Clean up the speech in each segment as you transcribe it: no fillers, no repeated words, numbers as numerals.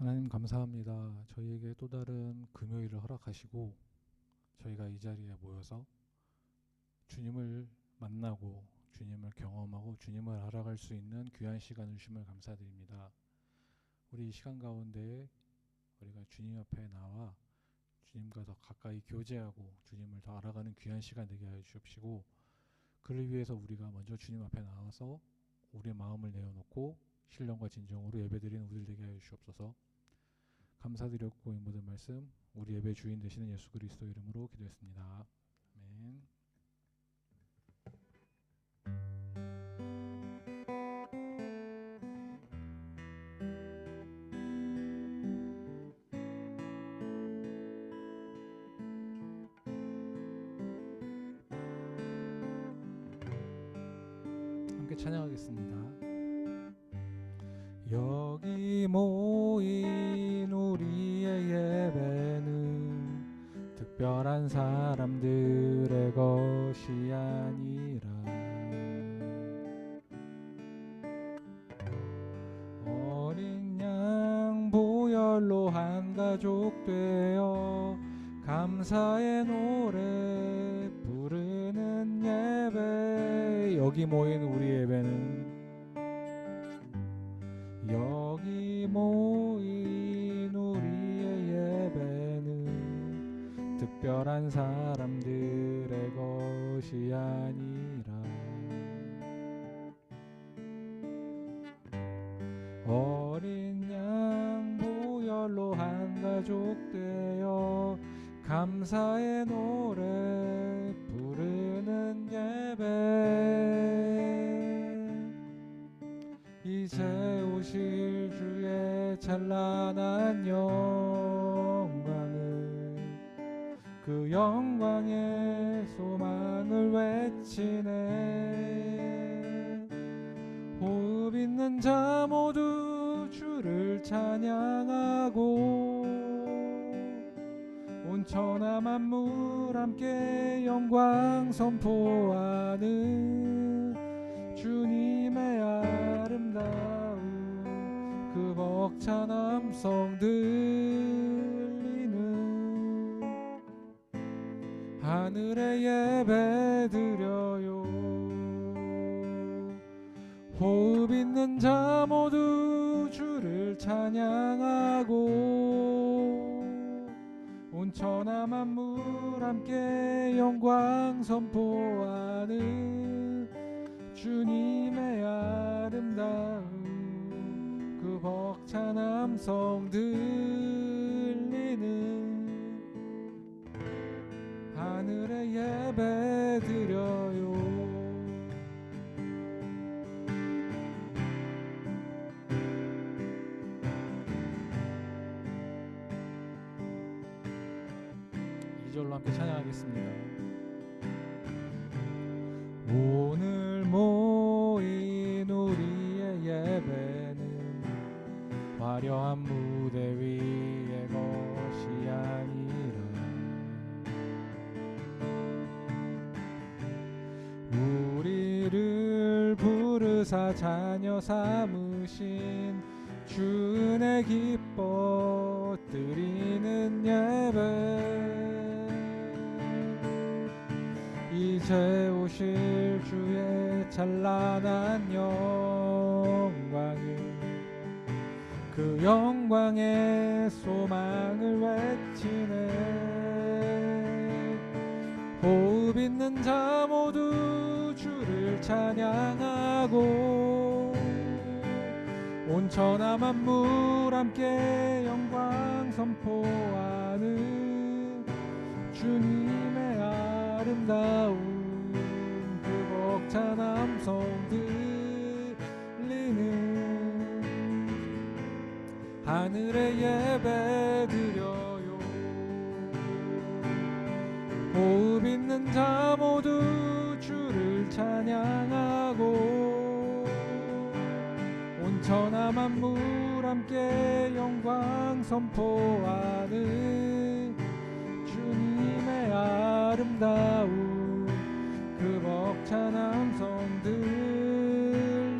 하나님 감사합니다. 저희에게 또 다른 금요일을 허락하시고 저희가 이 자리에 모여서 주님을 만나고 주님을 경험하고 주님을 알아갈 수 있는 귀한 시간을 주심을 감사드립니다. 우리 이 시간 가운데 우리가 주님 앞에 나와 주님과 더 가까이 교제하고 주님을 더 알아가는 귀한 시간 되게 하여 주옵시고, 그를 위해서 우리가 먼저 주님 앞에 나와서 우리의 마음을 내어놓고 신령과 진정으로 예배드리는 우리들 되게 하여 주옵소서. 감사드렸고 이 모든 말씀 우리 예배 주인 되시는 예수 그리스도 이름으로 기도했습니다. 아멘. 함께 찬양하겠습니다. 여기 모인 우리의 예배는 특별한 사람들의 것이 아니라 어린 양 보혈로 한 가족 되어 감사의 노래 부르는 예배. 여기 모인 우리 예배는 여기 모인 우리의 예배는 특별한 사람들의 것이 아니라 어린 양 보혈로 한 가족 되어 감사의 노래 부르는 예배. 이제 오실 주의 찬란한 영광을 그 영광의 소망을 외치네. 호흡 있는 자 모두 주를 찬양하고 온 천하 만물 함께 영광 선포하는 주님의 아름다운 그 벅찬 함성 들리는 하늘의 예배 드려요. 호흡 있는 자 모두 주를 찬양하고 온 천하 만물 함께 영광 선포하는 주님의 아름다운 그 벅찬 함성 들리는 하늘의 예배 드려요. 이 절로 함께 찬양하겠습니다. 오늘 모인 우리의 예배는 화려한 무대 위의 것이 아니라 우리를 부르사 자녀 삼으신 주 은혜 기뻐 드리는 예배. 이제 오실 주의 찬란한 영광을 그 영광의 소망을 외치네. 호흡 있는 자 모두 주를 찬양하고 온 천하 만물 함께 영광 선포하는 주님의 아름다운 그 벅찬 함성 들리는 하늘의 예배 드려요. 호흡 있는 자 모두 주를 찬양하고 온 천하 만물 함께 영광 선포하는 주님의 아름다운 그 벅찬 함성 들리는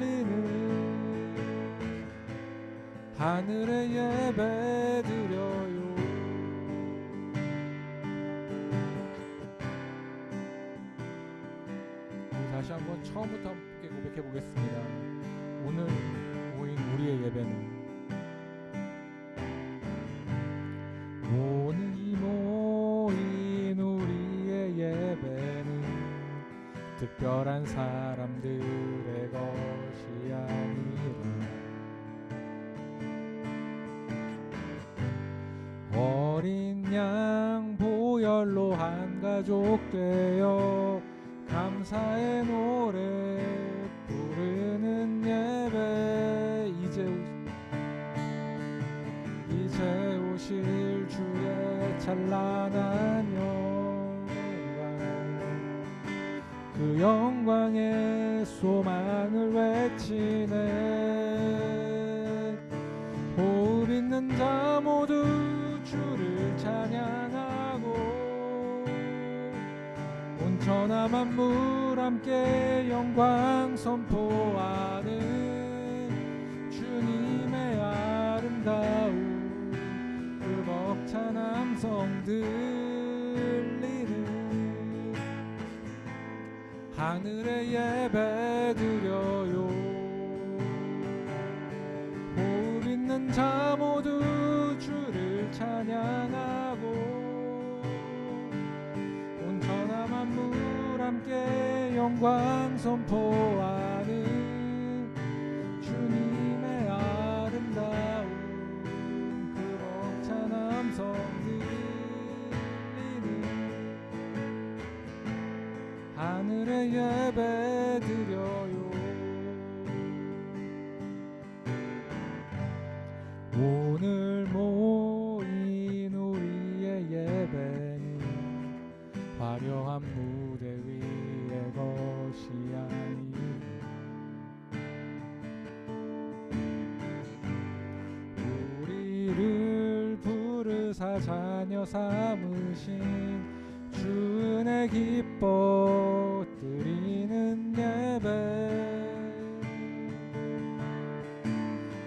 하늘에 예배 드려요. 다시 한번 처음부터 함께 고백해 보겠습니다. 오늘 모인 우리의 예배는, 오늘 모인 우리의 예배는 특별한 사람들의 것이 아니라 어린 양 보혈로 한 가족 되어 감사의 노래 부르는 예배, 이제 오실 주의 찬란한 영광, 그 영광의 소망을 외치네. 호흡 있는 자 모두 주를 찬양하고 온천하 만물 함께 영광 선포하는 주님의 아름다운 그 벅찬 함성 들리는 하늘에 예배 드려요. 호흡 있는 자 모두 주를 찬양하고 온천하 만물 함께 영광 선포하는 주님의 아름다운 그 벅찬 함성 들리는 하늘에 예배 드려요. 오늘 모인 우리의 예배는 화려한 무대 위의 것이 아니라 우리를 부르사 자녀 삼으신 주 은혜 기뻐 드리는 예배,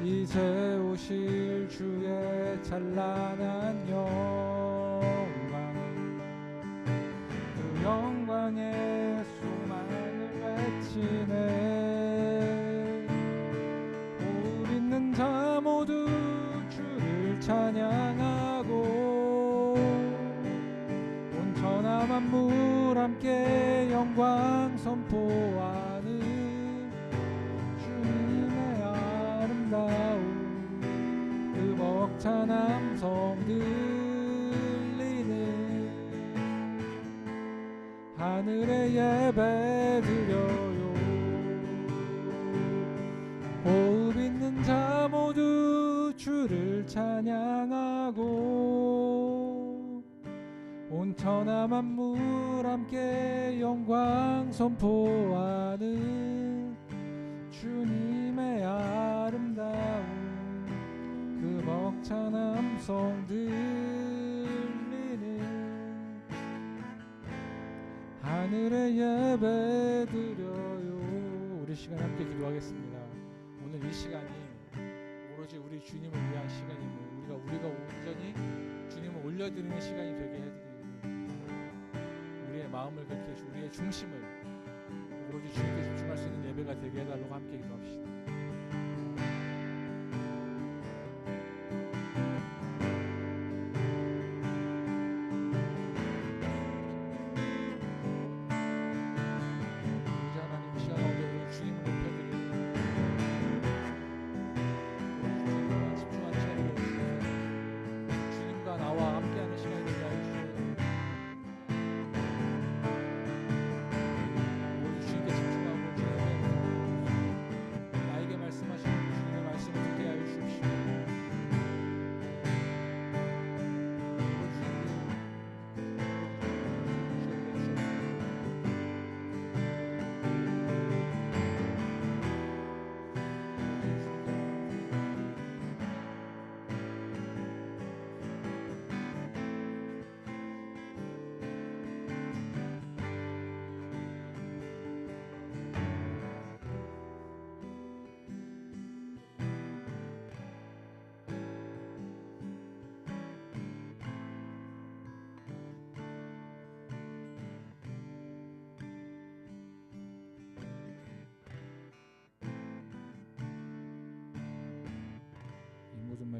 이제 오실 주의 찬란한 영광, 그 영광의 소망을 외치네. 호흡 있는 자 모두 주를 찬양하고 온천하 만물 함께 영광 선포하는 주님의 아름다운 그 벅찬 함성 들리는 하늘에 예배 드려요. 호흡 있는 자 모두 주를 찬양하고 온천하 만물 함께 영광 선포하는 주님의 아름다운 그 벅찬 함성 들리는 하늘에 예배 드려요. 우리 시간 함께 기도하겠습니다. 오늘 이 시간이 오로지 우리 주님을 위한 시간이고 우리가 온전히 주님을 올려드리는 시간이 되게 해드리고 우리의 마음을 그렇게 해주고 우리의 중심을 오로지 주님께 집중할 수 있는 예배가 되게 해달라고 함께 기도합시다.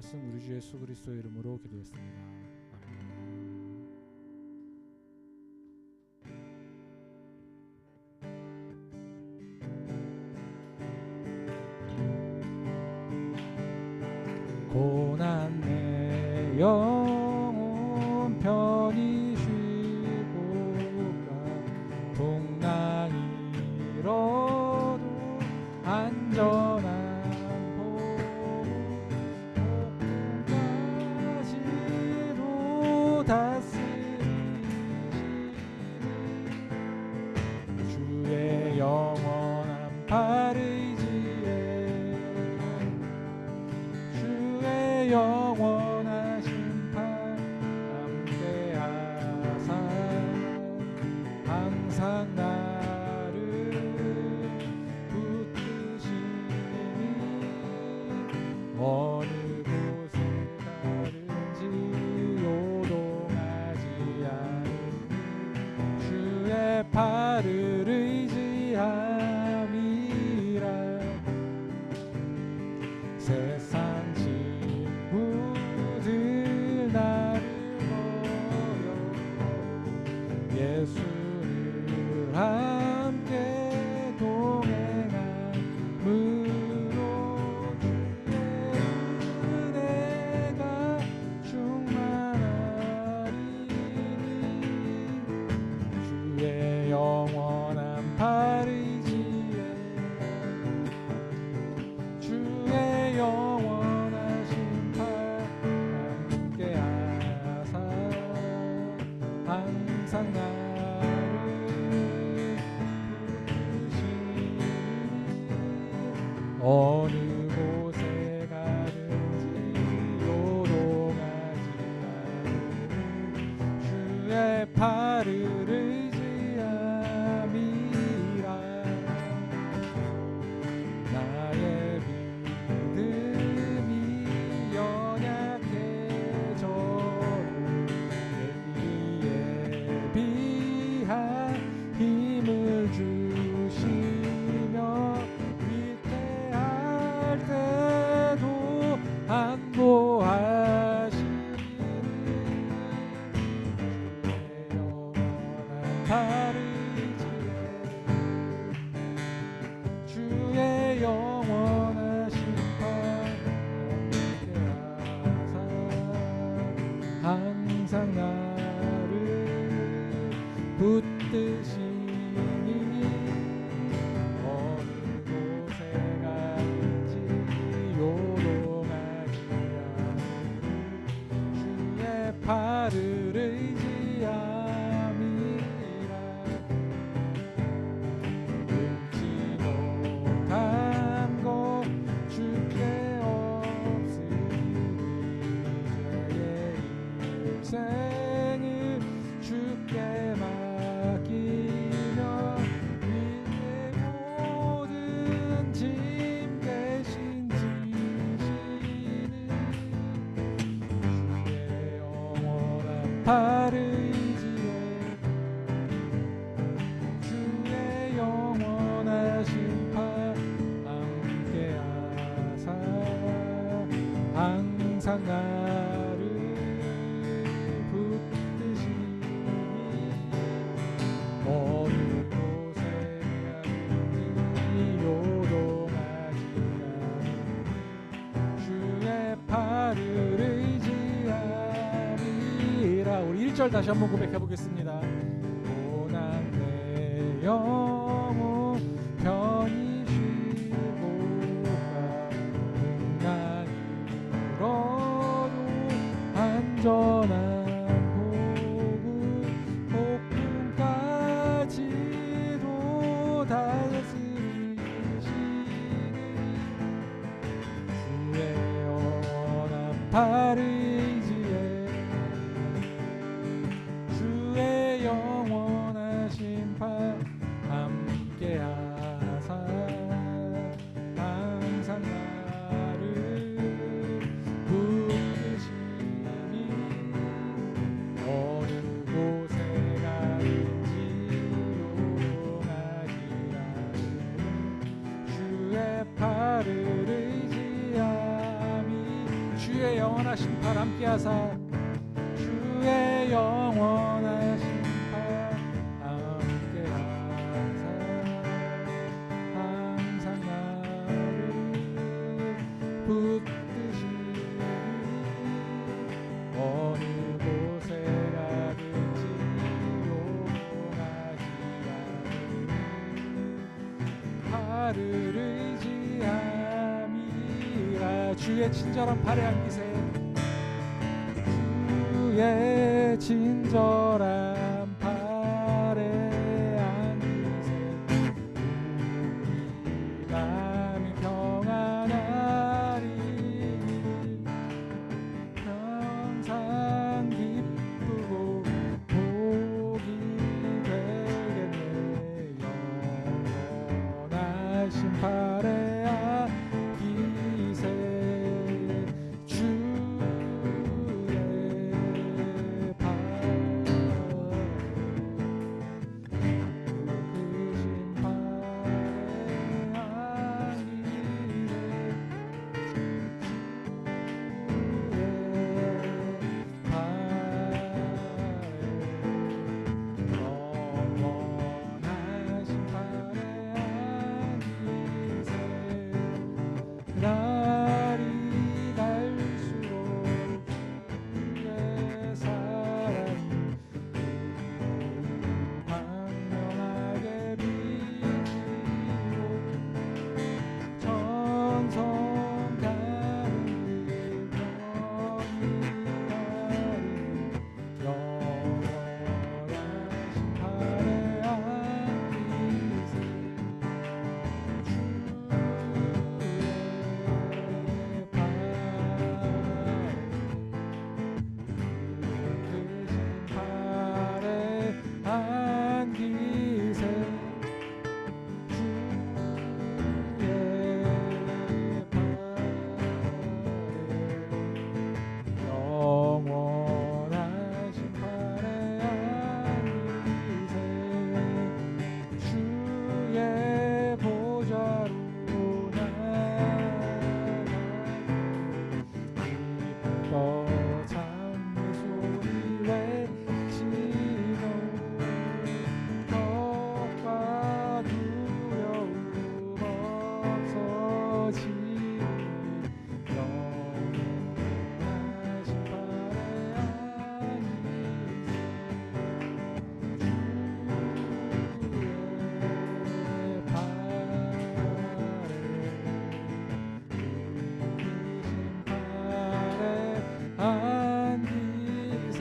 말씀 우리 주 예수 그리스도의 이름으로 기도했습니다. 고난 내 영혼 편히 쉬고 가 동난 잃어도 안전한 복까지도 다스리시는 주의 영원한 팔을 영원하신 팔 함께하사 항상 나를 붙드시니 어느 곳에 가든지 요동하지 않으니 주의 팔을 의지함이라. 세상 나를 버려 예수를 함께 동행함으로 주의 은혜가 충만하리니 주의 영원한 팔 의지에 주의 영원하신 팔 항상 나를 붙드시니 어느 곳에 가든지 요동하지 않으니 주의 팔을 의지함이라. 나의 믿음이 연약해져도 힘을 주시며 위태할 때도 안보하시니 주의 영원한 팔을 의지해 주의 영원하신 팔 함께하사 항상 나를 붙드시니 어느 곳에 가든지 요동하지 않으니 주의 팔을 의지함이라. 능치 못한 것 주께 없으니 죄의 일생을 주께 맡기며 위의 모든 짐 대신 지시는 주의 영원한 팔을 의지해 주의 영원하신 팔 함께하사 항상 나를 붙드시니 어느 곳에 가든지 요동하지 않으니 주의 팔을 의지함이라. 우리 1절 다시 한번 고백해 보겠습니다. 고난 내 영혼 편히 쉬고 가 풍랑이 불어도 안전한 복음까지도 다스리시는 주의 영원한 팔을 의지해 주의 영원하신 팔 함께하사 항상 나를 붙드시니 어느 곳에 가든지 요동하지 않으니 주의 팔을 의지함이 주의 팔 함께 하사 주의 영원하신 팔 함께 하사 항상 나를 붙드시니 어느 곳에 가든지 요동하지 않으니 팔을 의지함이라. 주의 친절한 팔에 안기세. 주의 친절한 팔에 안기세. 우리 마음이 평안하리. 항상 기쁘고 복이 되겠네. 영원하신 팔에 안기세. 주의 팔 크신 팔에 영원하신 팔에 안기세. 날이 갈수록 주의 사랑이 광명하게 비치고 천성 가는 그 병이 가리니 영원하신 팔에 안기세. 주의 보좌로 기뻐 찬미 소리 외치고 겁과 두려움 없어지니 영원하신 팔에 안기세. 주의 팔에 안기세.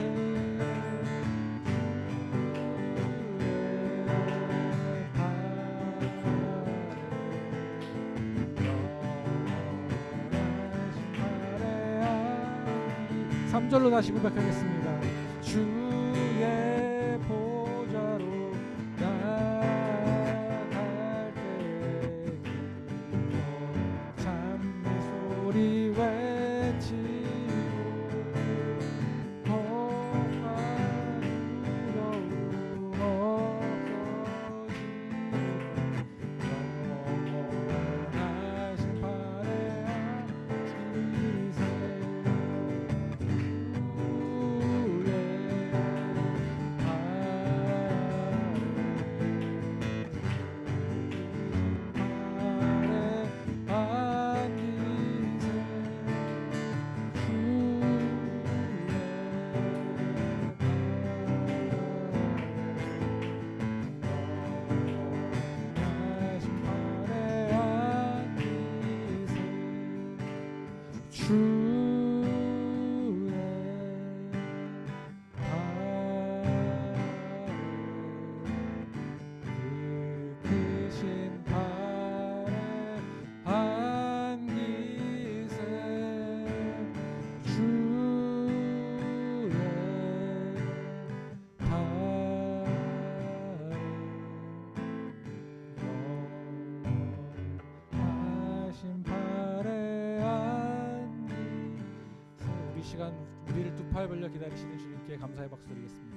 영원하신 팔에 안기세. 3절로 다시 고백하겠습니다. 주의 보좌로 나갈 때에 찬미 소리 외치고 겁과 두려움 없어지니 영원하신 팔에 안기세. 시간 우리를 두 팔 벌려 기다리시는 주님께 감사의 박수 드리겠습니다.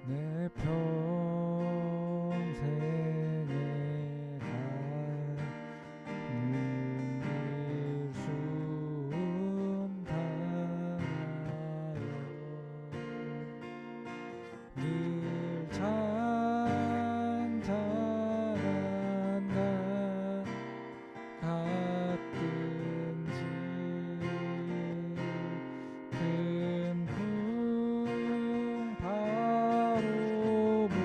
내 평생에 닿는 길 순탄하여 늘 잔잔한 나 같든지 큰 풍 바로 무섭고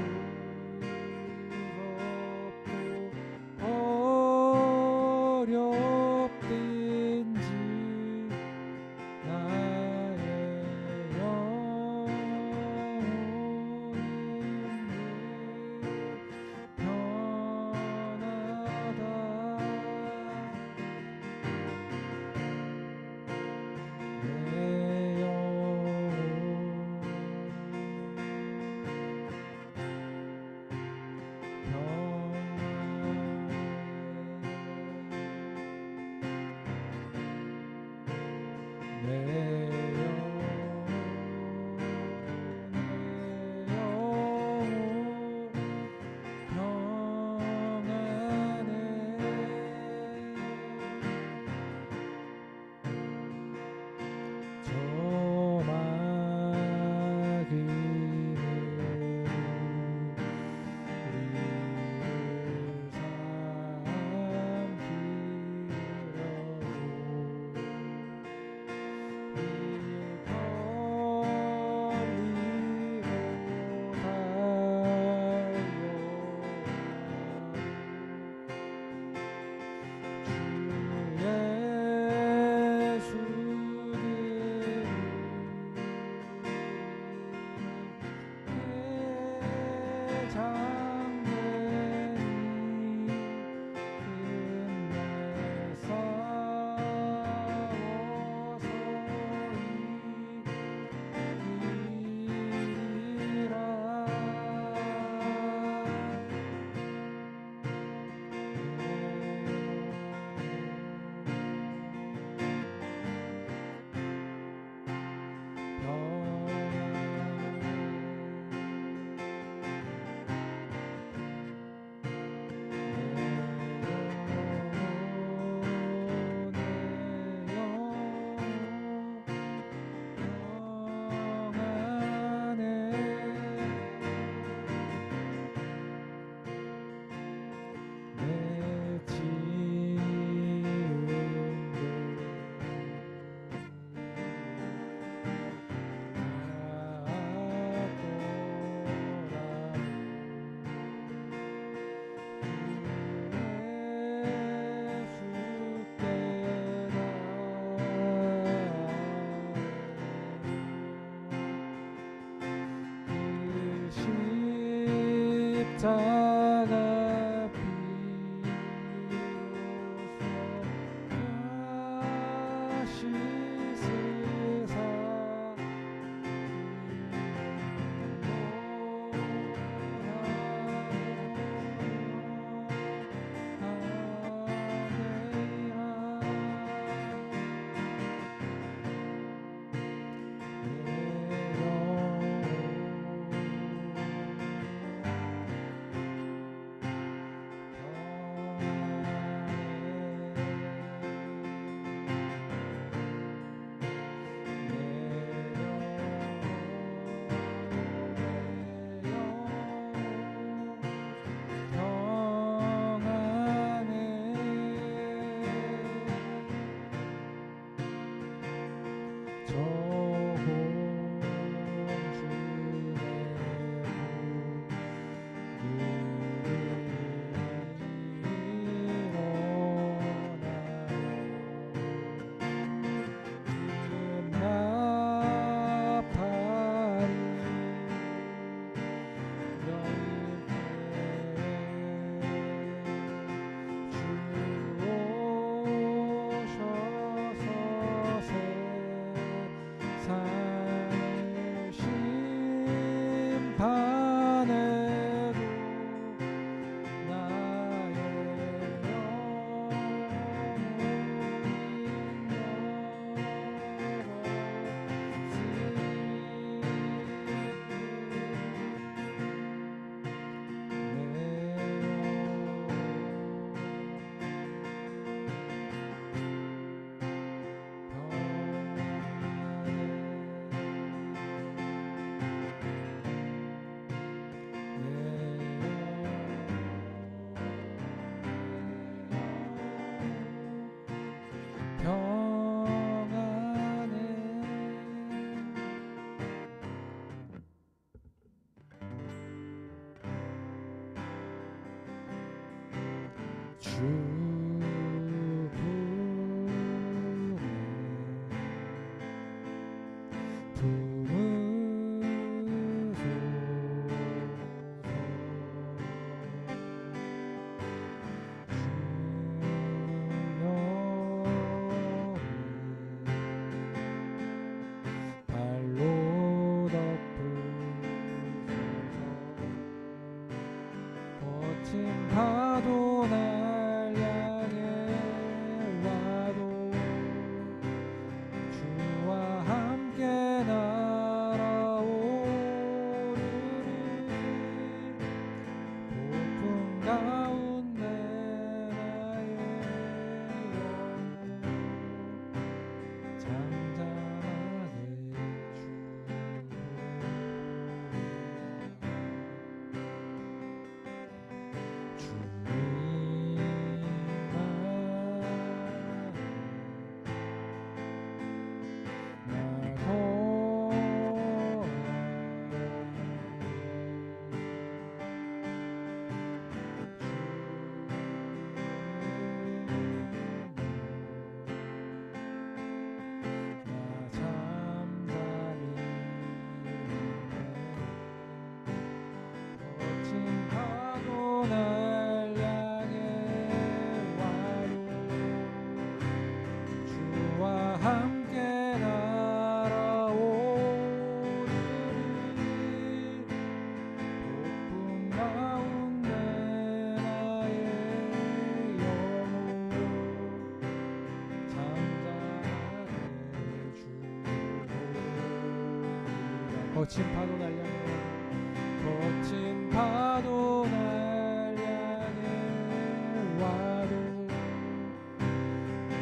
어렵든지 나의 영혼은 늘 편하다. 내 영혼 평안해. 내 영혼 평안해. 십자가 피로써 다시 세상 거친 파도 날 향해 와도 주와 함께 날아오르리. 폭풍 가운데 나의 영혼 잠잠하게 날 향해 와도 주와 함께 날아오르리. 폭풍 가운데 나의 영혼 잠잠하게 주리라. 거친 파도 날 향해 거친 파도 날 향해 와도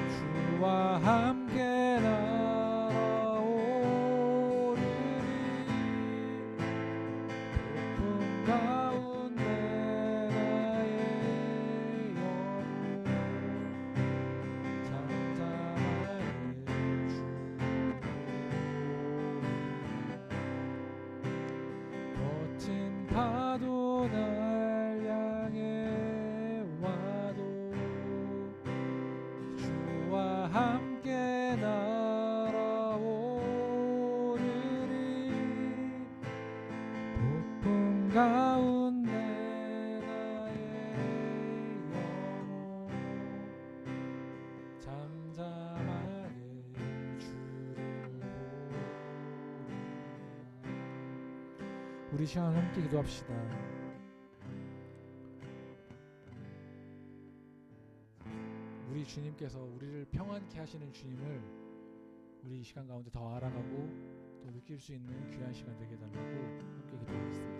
주와 함께 날아오르리. 폭풍 가운데 나의 영혼 잠잠하게 거친 파도 날 향해 와도 주와 함께 날아오르리. 폭풍 가운데 나의 영혼 잠잠하게 주를 보리라. 우리 시간 함께 기도합시다. 우리 주님께서 우리를 평안케 하시는 주님을 우리 이 시간 가운데 더 알아가고 또 느낄 수 있는 귀한 시간 되게 해달라고 함께 기도하겠습니다.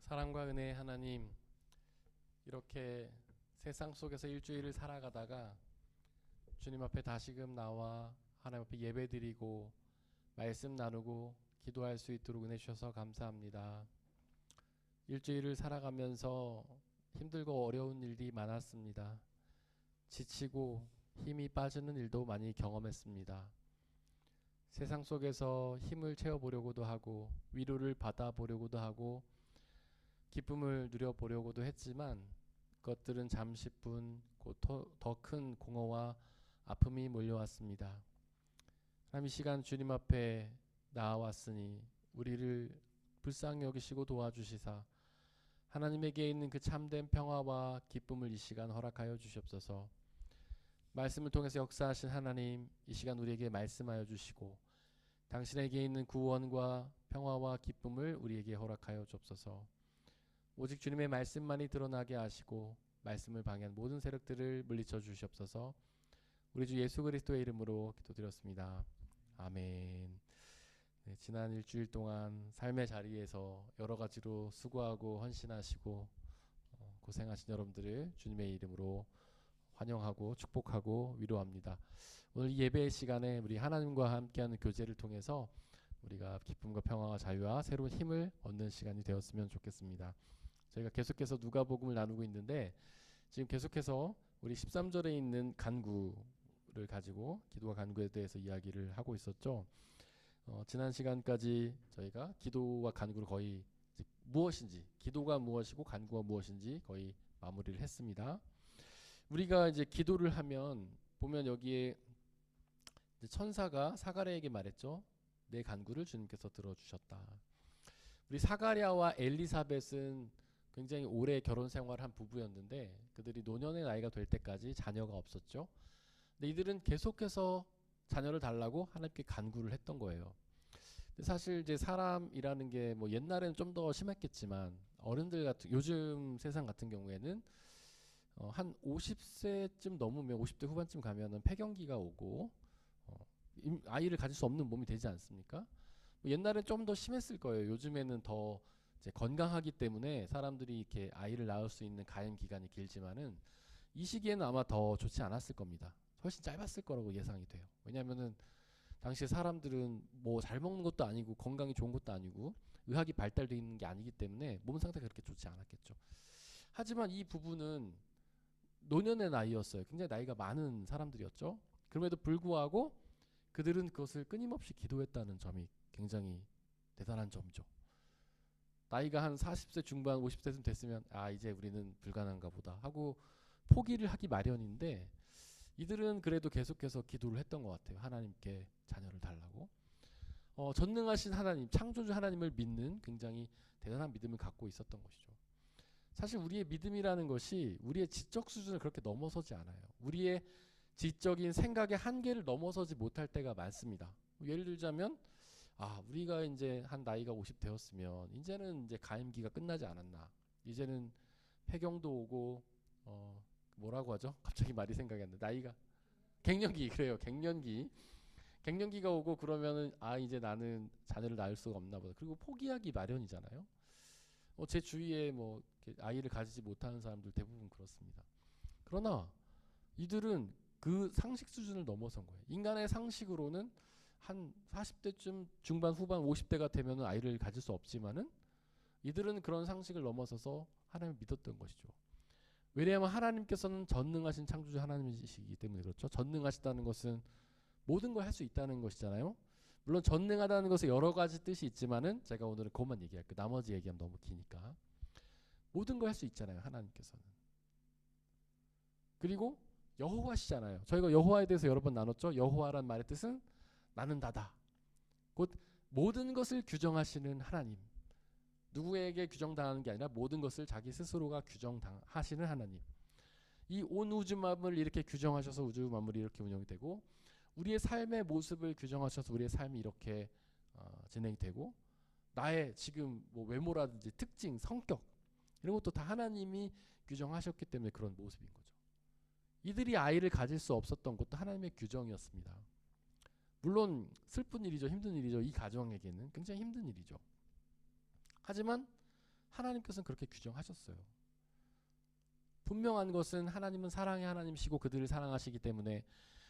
사랑과 은혜의 하나님, 이렇게 세상 속에서 일주일을 살아가다가 주님 앞에 다시금 나와 하나님 앞에 예배드리고 말씀 나누고 기도할 수 있도록 은혜 주셔서 감사합니다. 일주일을 살아가면서 힘들고 어려운 일이 많았습니다. 지치고 힘이 빠지는 일도 많이 경험했습니다. 세상 속에서 힘을 채워보려고도 하고 위로를 받아보려고도 하고 기쁨을 누려보려고도 했지만 그것들은 잠시뿐 더 큰 공허와 아픔이 몰려왔습니다. 하나님, 이 시간 주님 앞에 나아왔으니 우리를 불쌍히 여기시고 도와주시사 하나님에게 있는 그 참된 평화와 기쁨을 이 시간 허락하여 주시옵소서. 말씀을 통해서 역사하신 하나님, 이 시간 우리에게 말씀하여 주시고 당신에게 있는 구원과 평화와 기쁨을 우리에게 허락하여 주옵소서. 오직 주님의 말씀만이 드러나게 하시고 말씀을 방해한 모든 세력들을 물리쳐 주시옵소서. 우리 주 예수 그리스도의 이름으로 기도드렸습니다. 아멘. 네, 지난 일주일 동안 삶의 자리에서 여러 가지로 수고하고 헌신하시고 고생하신 여러분들을 주님의 이름으로 환영하고 축복하고 위로합니다. 오늘 이 예배 시간에 우리 하나님과 함께하는 교제를 통해서 우리가 기쁨과 평화와 자유와 새로운 힘을 얻는 시간이 되었으면 좋겠습니다. 저희가 계속해서 누가복음을 나누고 있는데 지금 계속해서 우리 13절에 있는 간구를 가지고 기도와 간구에 대해서 이야기를 하고 있었죠. 지난 시간까지 저희가 기도와 간구를 거의 무엇인지, 기도가 무엇이고 간구가 무엇인지 거의 마무리를 했습니다. 우리가 이제 기도를 하면 보면 여기에 이제 천사가 사가랴에게 말했죠. 내 간구를 주님께서 들어주셨다. 우리 사가랴와 엘리사벳은 굉장히 오래 결혼 생활한 부부였는데 그들이 노년의 나이가 될 때까지 자녀가 없었죠. 근데 이들은 계속해서 자녀를 달라고 하나님께 간구를 했던 거예요. 근데 사실 이제 사람이라는 게 뭐 옛날에는 좀 더 심했겠지만 어른들 같은 요즘 세상 같은 경우에는 한 50세쯤 넘으면 50대 후반쯤 가면은 폐경기가 오고 아이를 가질 수 없는 몸이 되지 않습니까? 뭐 옛날엔 좀 더 심했을 거예요. 요즘에는 더 이제 건강하기 때문에 사람들이 이렇게 아이를 낳을 수 있는 가임 기간이 길지만은 이 시기에는 아마 더 좋지 않았을 겁니다. 훨씬 짧았을 거라고 예상이 돼요. 왜냐면은 당시에 사람들은 뭐 잘 먹는 것도 아니고 건강이 좋은 것도 아니고 의학이 발달되어 있는 게 아니기 때문에 몸 상태가 그렇게 좋지 않았겠죠. 하지만 이 부부는 노년의 나이였어요. 굉장히 나이가 많은 사람들이었죠. 그럼에도 불구하고 그들은 그것을 끊임없이 기도했다는 점이 굉장히 대단한 점이죠. 나이가 한 40세 중반 50세쯤 됐으면 아 이제 우리는 불가능한가 보다 하고 포기를 하기 마련인데 이들은 그래도 계속해서 기도를 했던 것 같아요. 하나님께 자녀를 달라고. 전능하신 하나님, 창조주 하나님을 믿는 굉장히 대단한 믿음을 갖고 있었던 것이죠. 사실 우리의 믿음이라는 것이 우리의 지적 수준을 그렇게 넘어서지 않아요. 우리의 지적인 생각의 한계를 넘어서지 못할 때가 많습니다. 예를 들자면 우리가 이제 한 나이가 50 되었으면 이제는 이제 가임기가 끝나지 않았나. 이제는 폐경도 오고 뭐라고 하죠? 갑자기 말이 생각이 안 나. 나이가 갱년기 그래요. 갱년기가 오고 그러면은 이제 나는 자녀를 낳을 수가 없나 보다. 그리고 포기하기 마련이잖아요. 제 주위에 뭐 아이를 가지지 못하는 사람들 대부분 그렇습니다. 그러나 이들은 그 상식 수준을 넘어선 거예요. 인간의 상식으로는 한 40대쯤 중반 후반 50대가 되면은 아이를 가질 수 없지만은 이들은 그런 상식을 넘어서서 하나님을 믿었던 것이죠. 왜냐하면 하나님께서는 전능하신 창조주 하나님이시기 때문에 그렇죠. 전능하시다는 것은 모든 걸 할 수 있다는 것이잖아요. 물론 전능하다는 것에 여러 가지 뜻이 있지만은 제가 오늘은 그것만 얘기할게요. 나머지 얘기하면 너무 기니까. 모든 걸 할 수 있잖아요. 하나님께서는. 그리고 여호와시잖아요. 저희가 여호와에 대해서 여러 번 나눴죠. 여호와란 말의 뜻은 나는 나다. 곧 모든 것을 규정하시는 하나님. 누구에게 규정당하는 게 아니라 모든 것을 자기 스스로가 규정하시는 하나님. 이 온 우주 만물을 이렇게 규정하셔서 우주 만물이 이렇게 운영이 되고 우리의 삶의 모습을 규정하셔서 우리의 삶이 이렇게 진행이 되고 나의 지금 뭐 외모라든지 특징, 성격 이런 것도 다 하나님이 규정하셨기 때문에 그런 모습인 거죠. 이들이 아이를 가질 수 없었던 것도 하나님의 규정이었습니다. 물론 슬픈 일이죠. 힘든 일이죠. 이 가정에게는 굉장히 힘든 일이죠. 하지만 하나님께서는 그렇게 규정하셨어요. 분명한 것은 하나님은 사랑의 하나님이시고 그들을 사랑하시기 때문에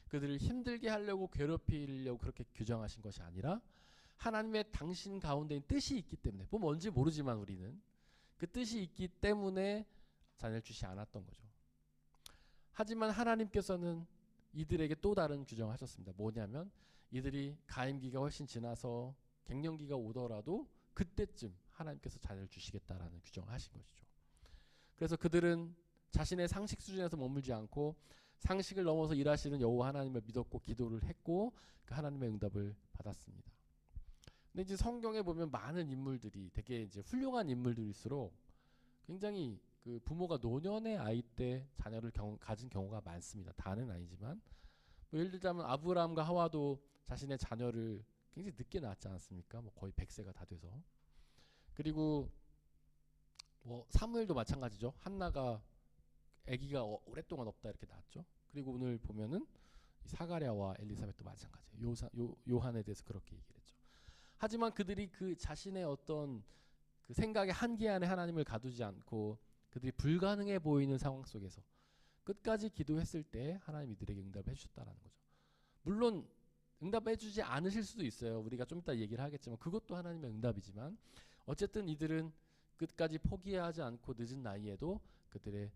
그들을 힘들게 하려고 괴롭히려고 그렇게 규정하신 것이 아니라 하나님의 당신 가운데인 뜻이 있기 때문에 뭐 뭔지 모르지만 우리는 그 뜻이 있기 때문에 자녀를 주시 않았던 거죠. 하지만 하나님께서는 이들에게 또 다른 규정을 하셨습니다. 뭐냐면 이들이 가임기가 훨씬 지나서 갱년기가 오더라도 그때쯤 하나님께서 자녀를 주시겠다라는 규정을 하신 것이죠. 그래서 그들은 자신의 상식 수준에서 머물지 않고 상식을 넘어서 일하시는 여호와 하나님을 믿었고 기도를 했고 그 하나님의 응답을 받았습니다. 근데 이제 성경에 보면 많은 인물들이 되게 이제 훌륭한 인물들일수록 굉장히 그 부모가 노년의 아이 때 자녀를 가진 경우가 많습니다. 다는 아니지만 뭐 예를 들자면 아브라함과 하와도 자신의 자녀를 굉장히 늦게 낳았지 않았습니까? 뭐 거의 100세가 다 돼서. 그리고 뭐 사무엘도 마찬가지죠. 한나가 아기가 오랫동안 없다 이렇게 낳았죠. 그리고 오늘 보면은 사가랴와 엘리사벳도 마찬가지예요. 요한에 대해서 그렇게 얘기를 했죠. 하지만 그들이 그 자신의 어떤 그 생각의 한계 안에 하나님을 가두지 않고 그들이 불가능해 보이는 상황 속에서 끝까지 기도했을 때 하나님 이들에게 응답해 주셨다라는 거죠. 물론 응답해 주지 않으실 수도 있어요. 우리가 좀 이따 얘기를 하겠지만 그것도 하나님의 응답이지만 어쨌든 이들은 끝까지 포기하지 않고 늦은 나이에도 그들의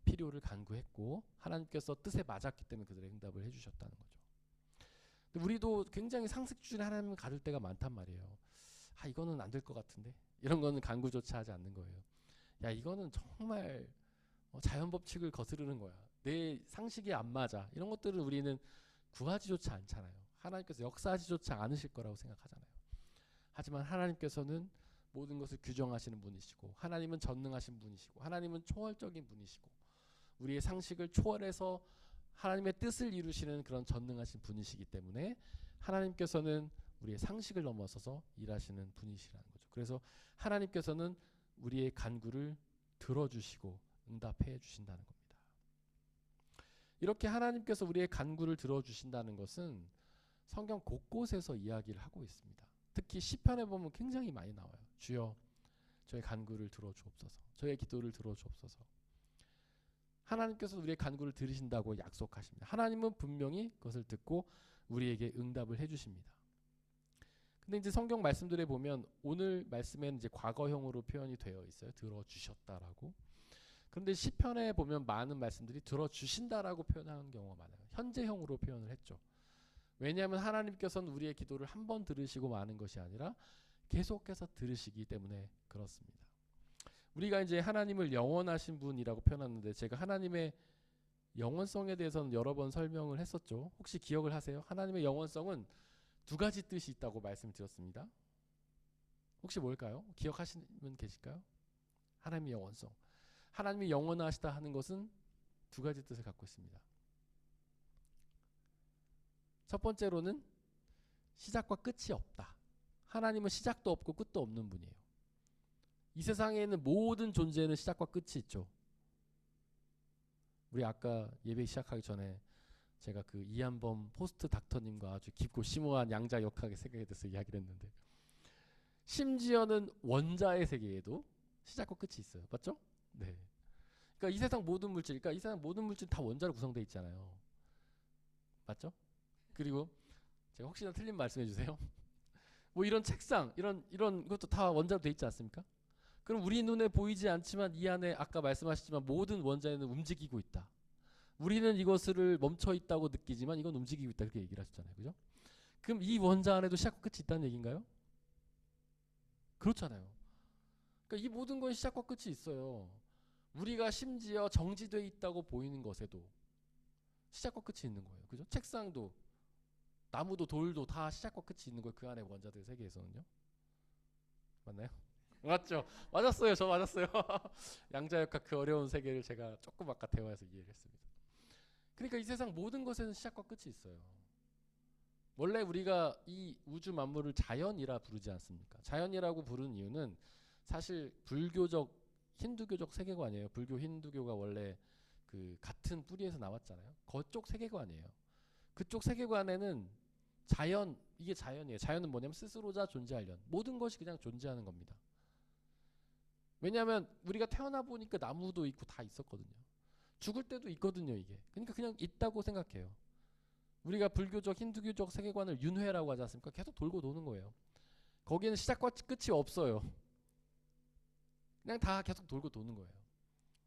필요를 간구했고 하나님께서 뜻에 맞았기 때문에 그들의 응답을 해주셨다는 거죠. 근데 우리도 굉장히 상식 주준의 하나님을 가질 때가 많단 말이에요. 아 이거는 안 될 것 같은데 이런 거는 간구조차 하지 않는 거예요. 야 이거는 정말 자연 법칙을 거스르는 거야. 내 상식이 안 맞아. 이런 것들은 우리는 구하지조차 않잖아요. 하나님께서 역사하지조차 않으실 거라고 생각하잖아요. 하지만 하나님께서는 모든 것을 규정하시는 분이시고 하나님은 전능하신 분이시고 하나님은 초월적인 분이시고 우리의 상식을 초월해서 하나님의 뜻을 이루시는 그런 전능하신 분이시기 때문에 하나님께서는 우리의 상식을 넘어서서 일하시는 분이시라는 거죠. 그래서 하나님께서는 우리의 간구를 들어주시고 응답해 주신다는 겁니다. 이렇게 하나님께서 우리의 간구를 들어주신다는 것은 성경 곳곳에서 이야기를 하고 있습니다. 특히 시편에 보면 굉장히 많이 나와요. 주여 저의 간구를 들어주옵소서. 저의 기도를 들어주옵소서. 하나님께서 우리의 간구를 들으신다고 약속하십니다. 하나님은 분명히 그것을 듣고 우리에게 응답을 해주십니다. 근데 이제 성경 말씀들에 보면 오늘 말씀에는 이제 과거형으로 표현이 되어 있어요. 들어주셨다라고. 그런데 시편에 보면 많은 말씀들이 들어주신다라고 표현하는 경우가 많아요. 현재형으로 표현을 했죠. 왜냐하면 하나님께서는 우리의 기도를 한 번 들으시고 마는 것이 아니라 계속해서 들으시기 때문에 그렇습니다. 우리가 이제 하나님을 영원하신 분이라고 표현하는데 제가 하나님의 영원성에 대해서는 여러 번 설명을 했었죠. 혹시 기억을 하세요? 하나님의 영원성은 두 가지 뜻이 있다고 말씀드렸습니다. 혹시 뭘까요? 기억하시는 계실까요? 하나님의 영원성. 하나님이 영원하시다 하는 것은 두 가지 뜻을 갖고 있습니다. 첫 번째로는 시작과 끝이 없다. 하나님은 시작도 없고 끝도 없는 분이에요. 이 세상에 있는 모든 존재는 시작과 끝이 있죠. 우리 아까 예배 시작하기 전에 제가 그 이한범 포스트 닥터님과 아주 깊고 심오한 양자 역학의 세계에 대해서 이야기를 했는데 심지어는 원자의 세계에도 시작과 끝이 있어요. 맞죠? 네. 그러니까 이 세상 모든 물질, 그러니까 이 세상 모든 물질 다 원자로 구성되어 있잖아요. 맞죠? 그리고 제가 혹시나 틀린 말씀해 주세요. 뭐 이런 책상, 이런 것도 다 원자로 돼 있지 않습니까? 그럼 우리 눈에 보이지 않지만 이 안에 아까 말씀하셨지만 모든 원자에는 움직이고 있다. 우리는 이것을 멈춰 있다고 느끼지만 이건 움직이고 있다 그렇게 얘기를 하셨잖아요. 그죠? 그럼 이 원자 안에도 시작과 끝이 있다는 얘기인가요? 그렇잖아요. 그러니까 이 모든 건 시작과 끝이 있어요. 우리가 심지어 정지되어 있다고 보이는 것에도 시작과 끝이 있는 거예요. 그죠? 책상도 나무도 돌도 다 시작과 끝이 있는 거예요. 그 안에 원자들 세계에서는요. 맞나요? 맞죠? 맞았어요. 저 맞았어요. 양자역학 그 어려운 세계를 제가 조금 아까 대화에서 이해를 했습니다. 그러니까 이 세상 모든 것에는 시작과 끝이 있어요. 원래 우리가 이 우주 만물을 자연이라 부르지 않습니까? 자연이라고 부르는 이유는 사실 불교적 힌두교적 세계관이에요. 불교 힌두교가 원래 그 같은 뿌리에서 나왔잖아요. 그쪽 세계관이에요. 그쪽 세계관에는 자연, 이게 자연이에요. 자연은 뭐냐면 스스로자 존재하련. 모든 것이 그냥 존재하는 겁니다. 왜냐하면 우리가 태어나 보니까 나무도 있고 다 있었거든요. 죽을 때도 있거든요, 이게. 그러니까 그냥 있다고 생각해요. 우리가 불교적 힌두교적 세계관을 윤회라고 하지 않습니까? 계속 돌고 도는 거예요. 거기는 시작과 끝이 없어요. 그냥 다 계속 돌고 도는 거예요.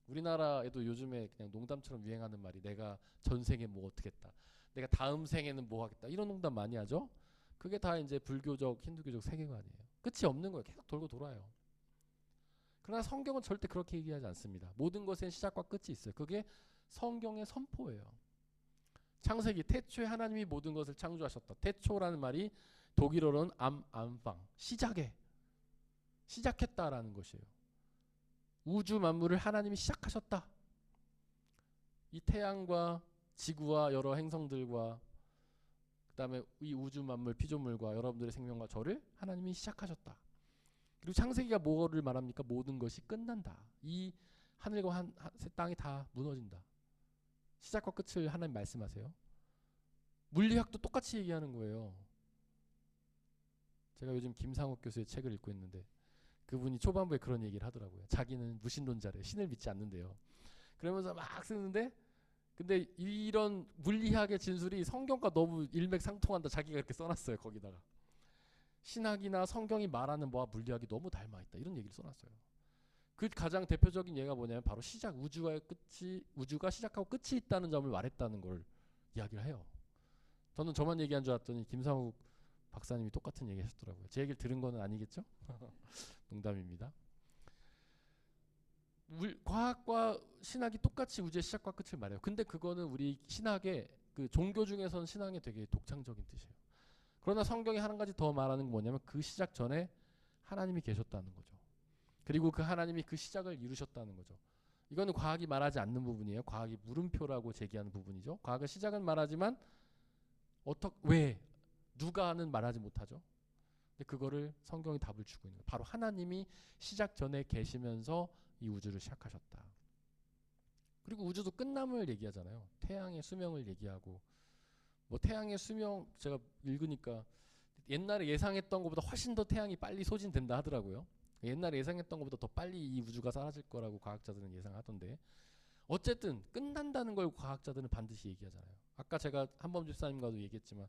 우리나라에도 요즘에 그냥 농담처럼 유행하는 말이 내가 전생에 뭐 어떻게 했다. 내가 다음 생에는 뭐 하겠다. 이런 농담 많이 하죠. 그게 다 이제 불교적 힌두교적 세계관이에요. 끝이 없는 거예요. 계속 돌고 돌아요. 그러나 성경은 절대 그렇게 얘기하지 않습니다. 모든 것엔 시작과 끝이 있어요. 그게 성경의 선포예요. 창세기 태초에 하나님이 모든 것을 창조하셨다. 태초라는 말이 독일어로는 암팡 시작했다라는 것이에요. 우주 만물을 하나님이 시작하셨다. 이 태양과 지구와 여러 행성들과 그다음에 이 우주 만물 피조물과 여러분들의 생명과 저를 하나님이 시작하셨다. 그리고 창세기가 뭐를 말합니까? 모든 것이 끝난다. 이 하늘과 땅이 다 무너진다. 시작과 끝을 하나님 말씀하세요. 물리학도 똑같이 얘기하는 거예요. 제가 요즘 김상욱 교수의 책을 읽고 있는데 그분이 초반부에 그런 얘기를 하더라고요. 자기는 무신론자래요. 신을 믿지 않는데요. 그러면서 막 쓰는데 근데 이런 물리학의 진술이 성경과 너무 일맥상통한다. 자기가 이렇게 써놨어요. 거기다가 신학이나 성경이 말하는 뭐와 물리학이 너무 닮아있다. 이런 얘기를 써놨어요. 그 가장 대표적인 예가 뭐냐면 바로 시작, 우주가 시작하고 끝이 있다는 점을 말했다는 걸 이야기를 해요. 저는 저만 얘기한 줄 알았더니 김상욱 박사님이 똑같은 얘기 하셨더라고요. 제 얘기를 들은 거는 아니겠죠? 농담입니다. 과학과 신학이 똑같이 우주의 시작과 끝을 말해요. 근데 그거는 우리 신학의 그 종교 중에서는 신앙에 되게 독창적인 뜻이에요. 그러나 성경이 한 가지 더 말하는 건 뭐냐면 그 시작 전에 하나님이 계셨다는 거죠. 그리고 그 하나님이 그 시작을 이루셨다는 거죠. 이거는 과학이 말하지 않는 부분이에요. 과학이 물음표라고 제기하는 부분이죠. 과학은 시작은 말하지만 왜 누가는 말하지 못하죠. 근데 그거를 성경이 답을 주고 있는 거예요. 바로 하나님이 시작 전에 계시면서 이 우주를 시작하셨다. 그리고 우주도 끝남을 얘기하잖아요. 태양의 수명을 얘기하고 뭐 태양의 수명 제가 읽으니까 옛날에 예상했던 것보다 훨씬 더 태양이 빨리 소진된다 하더라고요. 옛날에 예상했던 것보다 더 빨리 이 우주가 사라질 거라고 과학자들은 예상하던데 어쨌든 끝난다는 걸 과학자들은 반드시 얘기하잖아요. 아까 제가 한범 집사님과도 얘기했지만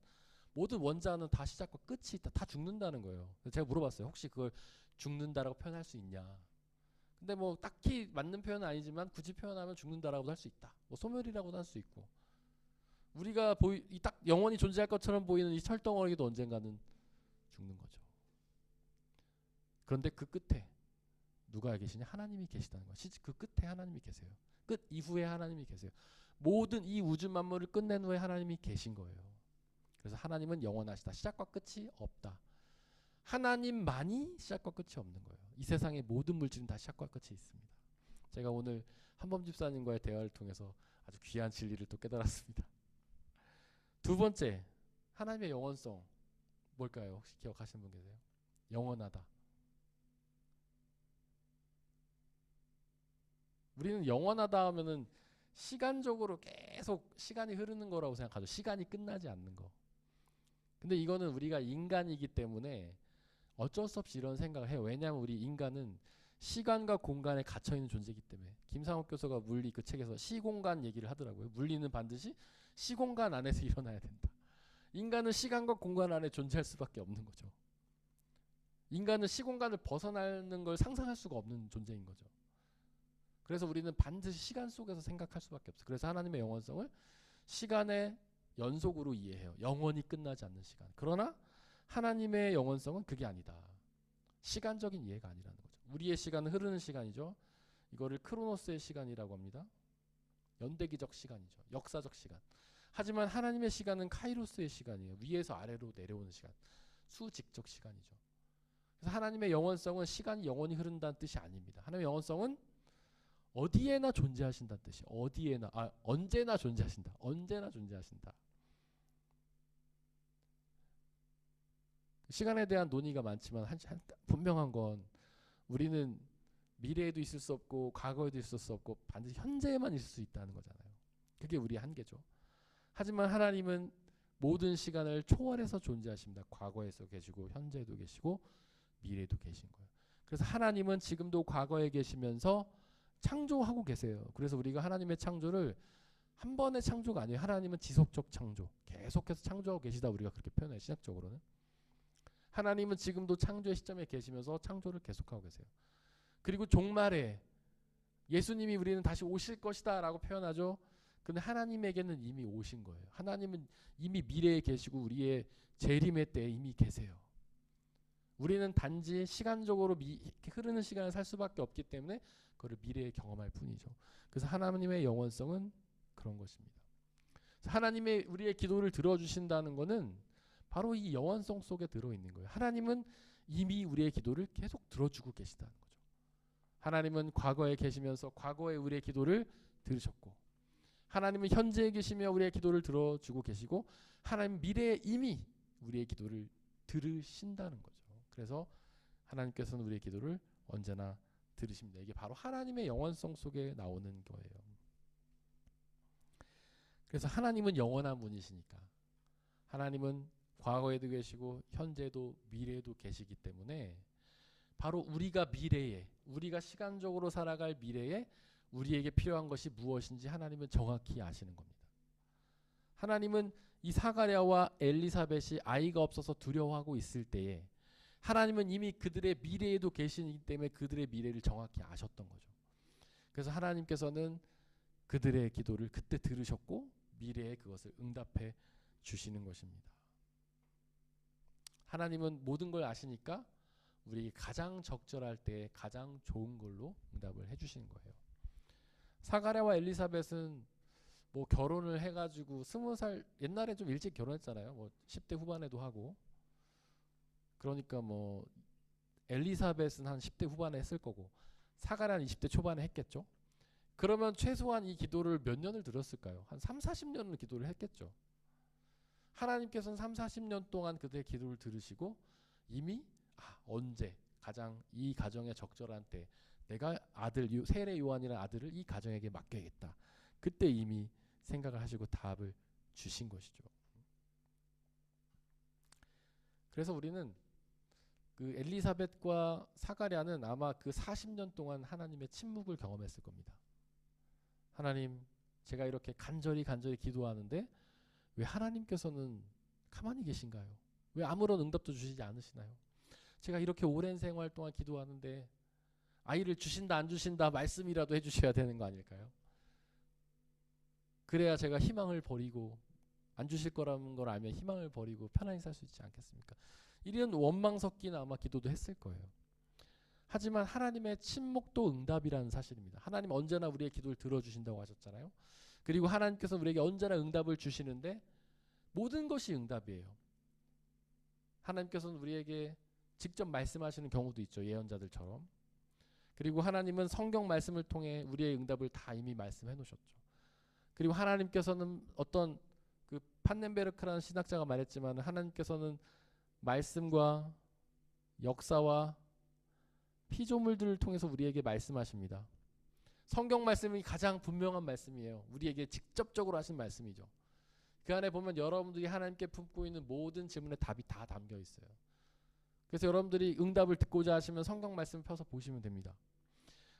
모든 원자는 다 시작과 끝이 있다. 다 죽는다는 거예요. 제가 물어봤어요. 혹시 그걸 죽는다라고 표현할 수 있냐. 근데 뭐 딱히 맞는 표현은 아니지만 굳이 표현하면 죽는다라고도 할 수 있다. 뭐 소멸이라고도 할 수 있고 우리가 딱 영원히 존재할 것처럼 보이는 이 철덩어리도 언젠가는 죽는 거죠. 그런데 그 끝에 누가 계시냐? 하나님이 계시다는 거예요. 그 끝에 하나님이 계세요. 끝 이후에 하나님이 계세요. 모든 이 우주 만물을 끝낸 후에 하나님이 계신 거예요. 그래서 하나님은 영원하시다. 시작과 끝이 없다. 하나님만이 시작과 끝이 없는 거예요. 이 세상의 모든 물질은 다 시작과 끝이 있습니다. 제가 오늘 한범 집사님과의 대화를 통해서 아주 귀한 진리를 또 깨달았습니다. 두 번째, 하나님의 영원성 뭘까요? 혹시 기억하시는 분 계세요? 영원하다. 우리는 영원하다 하면은 시간적으로 계속 시간이 흐르는 거라고 생각하죠. 시간이 끝나지 않는 거. 근데 이거는 우리가 인간이기 때문에 어쩔 수 없이 이런 생각을 해요. 왜냐하면 우리 인간은 시간과 공간에 갇혀있는 존재이기 때문에. 김상욱 교수가 물리 그 책에서 시공간 얘기를 하더라고요. 물리는 반드시 시공간 안에서 일어나야 된다. 인간은 시간과 공간 안에 존재할 수밖에 없는 거죠. 인간은 시공간을 벗어나는 걸 상상할 수가 없는 존재인 거죠. 그래서 우리는 반드시 시간 속에서 생각할 수밖에 없어요. 그래서 하나님의 영원성을 시간의 연속으로 이해해요. 영원히 끝나지 않는 시간. 그러나 하나님의 영원성은 그게 아니다. 시간적인 이해가 아니라는 거죠. 우리의 시간은 흐르는 시간이죠. 이거를 크로노스의 시간이라고 합니다. 연대기적 시간이죠. 역사적 시간. 하지만 하나님의 시간은 카이로스의 시간이에요. 위에서 아래로 내려오는 시간. 수직적 시간이죠. 그래서 하나님의 영원성은 시간이 영원히 흐른다는 뜻이 아닙니다. 하나님의 영원성은 어디에나 존재하신다는 뜻이에요. 언제나 존재하신다. 언제나 존재하신다. 시간에 대한 논의가 많지만 분명한 건 우리는 미래에도 있을 수 없고 과거에도 있을 수 없고 반드시 현재에만 있을 수 있다는 거잖아요. 그게 우리의 한계죠. 하지만 하나님은 모든 시간을 초월해서 존재하십니다. 과거에서 계시고 현재에도 계시고 미래에도 계신 거예요. 그래서 하나님은 지금도 과거에 계시면서 창조하고 계세요. 그래서 우리가 하나님의 창조를 한 번의 창조가 아니에요. 하나님은 지속적 창조, 계속해서 창조하고 계시다 우리가 그렇게 표현해요. 신학적으로는. 하나님은 지금도 창조의 시점에 계시면서 창조를 계속하고 계세요. 그리고 종말에 예수님이 우리는 다시 오실 것이다 라고 표현하죠. 근데 하나님에게는 이미 오신 거예요. 하나님은 이미 미래에 계시고 우리의 재림의 때에 이미 계세요. 우리는 단지 시간적으로 흐르는 시간을 살 수밖에 없기 때문에 그걸 미래에 경험할 뿐이죠. 그래서 하나님의 영원성은 그런 것입니다. 하나님의 우리의 기도를 들어주신다는 것은 바로 이 영원성 속에 들어있는 거예요. 하나님은 이미 우리의 기도를 계속 들어주고 계시다는 거죠. 하나님은 과거에 계시면서 과거에 우리의 기도를 들으셨고 하나님은 현재에 계시며 우리의 기도를 들어주고 계시고 하나님은 미래에 이미 우리의 기도를 들으신다는 거죠. 그래서 하나님께서는 우리의 기도를 언제나 들으십니다. 이게 바로 하나님의 영원성 속에 나오는 거예요. 그래서 하나님은 영원한 분이시니까 하나님은 과거에도 계시고 현재도 미래에도 계시기 때문에 바로 우리가 미래에 우리가 시간적으로 살아갈 미래에 우리에게 필요한 것이 무엇인지 하나님은 정확히 아시는 겁니다. 하나님은 이 사가랴와 엘리사벳이 아이가 없어서 두려워하고 있을 때에 하나님은 이미 그들의 미래에도 계시기 때문에 그들의 미래를 정확히 아셨던 거죠. 그래서 하나님께서는 그들의 기도를 그때 들으셨고 미래에 그것을 응답해 주시는 것입니다. 하나님은 모든 걸 아시니까 우리 가장 적절할 때 가장 좋은 걸로 응답을 해주시는 거예요. 사가랴와 엘리사벳은 뭐 결혼을 해가지고 20살, 옛날에 좀 일찍 결혼했잖아요. 뭐 10대 후반에도 하고. 그러니까 뭐 엘리사벳은 한 10대 후반에 했을 거고 사가랴는 20대 초반에 했겠죠. 그러면 최소한 이 기도를 몇 년을 들었을까요? 한 3, 40년을 기도를 했겠죠. 하나님께서는 3, 40년 동안 그들의 기도를 들으시고 이미 언제 가장 이 가정에 적절한 때 내가 아들 세례 요한이라는 아들을 이 가정에게 맡겨야겠다. 그때 이미 생각을 하시고 답을 주신 것이죠. 그래서 우리는 그 엘리사벳과 사가랴는 아마 그 40년 동안 하나님의 침묵을 경험했을 겁니다. 하나님, 제가 이렇게 간절히 기도하는데 왜 하나님께서는 가만히 계신가요? 왜 아무런 응답도 주시지 않으시나요? 제가 이렇게 오랜 생활 동안 기도하는데 아이를 주신다 안 주신다 말씀이라도 해주셔야 되는 거 아닐까요? 그래야 제가 희망을 버리고 안 주실 거라는 걸 알면 희망을 버리고 편안히 살 수 있지 않겠습니까? 이런 원망 섞인 아마 기도도 했을 거예요. 하지만 하나님의 침묵도 응답이라는 사실입니다. 하나님 언제나 우리의 기도를 들어주신다고 하셨잖아요. 그리고 하나님께서 우리에게 언제나 응답을 주시는데 모든 것이 응답이에요. 하나님께서는 우리에게 직접 말씀하시는 경우도 있죠. 예언자들처럼. 그리고 하나님은 성경 말씀을 통해 우리의 응답을 다 이미 말씀해 놓으셨죠. 그리고 하나님께서는 어떤 그 판넨베르크라는 신학자가 말했지만 하나님께서는 말씀과 역사와 피조물들을 통해서 우리에게 말씀하십니다. 성경 말씀이 가장 분명한 말씀이에요. 우리에게 직접적으로 하신 말씀이죠. 그 안에 보면 여러분들이 하나님께 품고 있는 모든 질문에 답이 다 담겨 있어요. 그래서 여러분들이 응답을 듣고자 하시면 성경 말씀을 펴서 보시면 됩니다.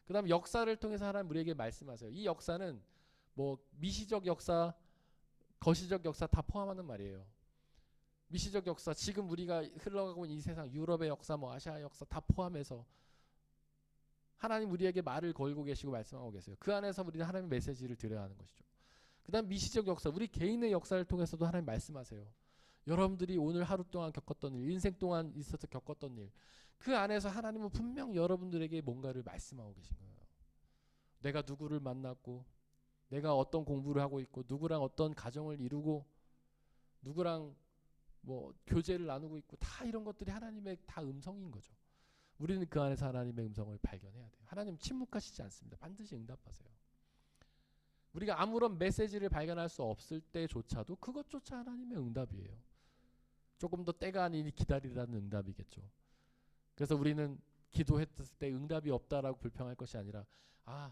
그 다음 역사를 통해서 하나님 우리에게 말씀하세요. 이 역사는 뭐 미시적 역사, 거시적 역사 다 포함하는 말이에요. 미시적 역사, 지금 우리가 흘러가고 있는 이 세상, 유럽의 역사, 뭐 아시아 역사 다 포함해서 하나님 우리에게 말을 걸고 계시고 말씀하고 계세요. 그 안에서 우리는 하나님의 메시지를 드려야 하는 것이죠. 그 다음 미시적 역사, 우리 개인의 역사를 통해서도 하나님 말씀하세요. 여러분들이 오늘 하루 동안 겪었던 일, 인생 동안 있어서 겪었던 일, 그 안에서 하나님은 분명 여러분들에게 뭔가를 말씀하고 계신 거예요. 내가 누구를 만났고, 내가 어떤 공부를 하고 있고, 누구랑 어떤 가정을 이루고, 누구랑 뭐 교제를 나누고 있고, 다 이런 것들이 하나님의 다 음성인 거죠. 우리는 그 안에서 하나님의 음성을 발견해야 돼요. 하나님 침묵하시지 않습니다. 반드시 응답하세요. 우리가 아무런 메시지를 발견할 수 없을 때조차도 그것조차 하나님의 응답이에요. 조금 더 때가 아니니 기다리라는 응답이겠죠. 그래서 우리는 기도했을 때 응답이 없다라고 불평할 것이 아니라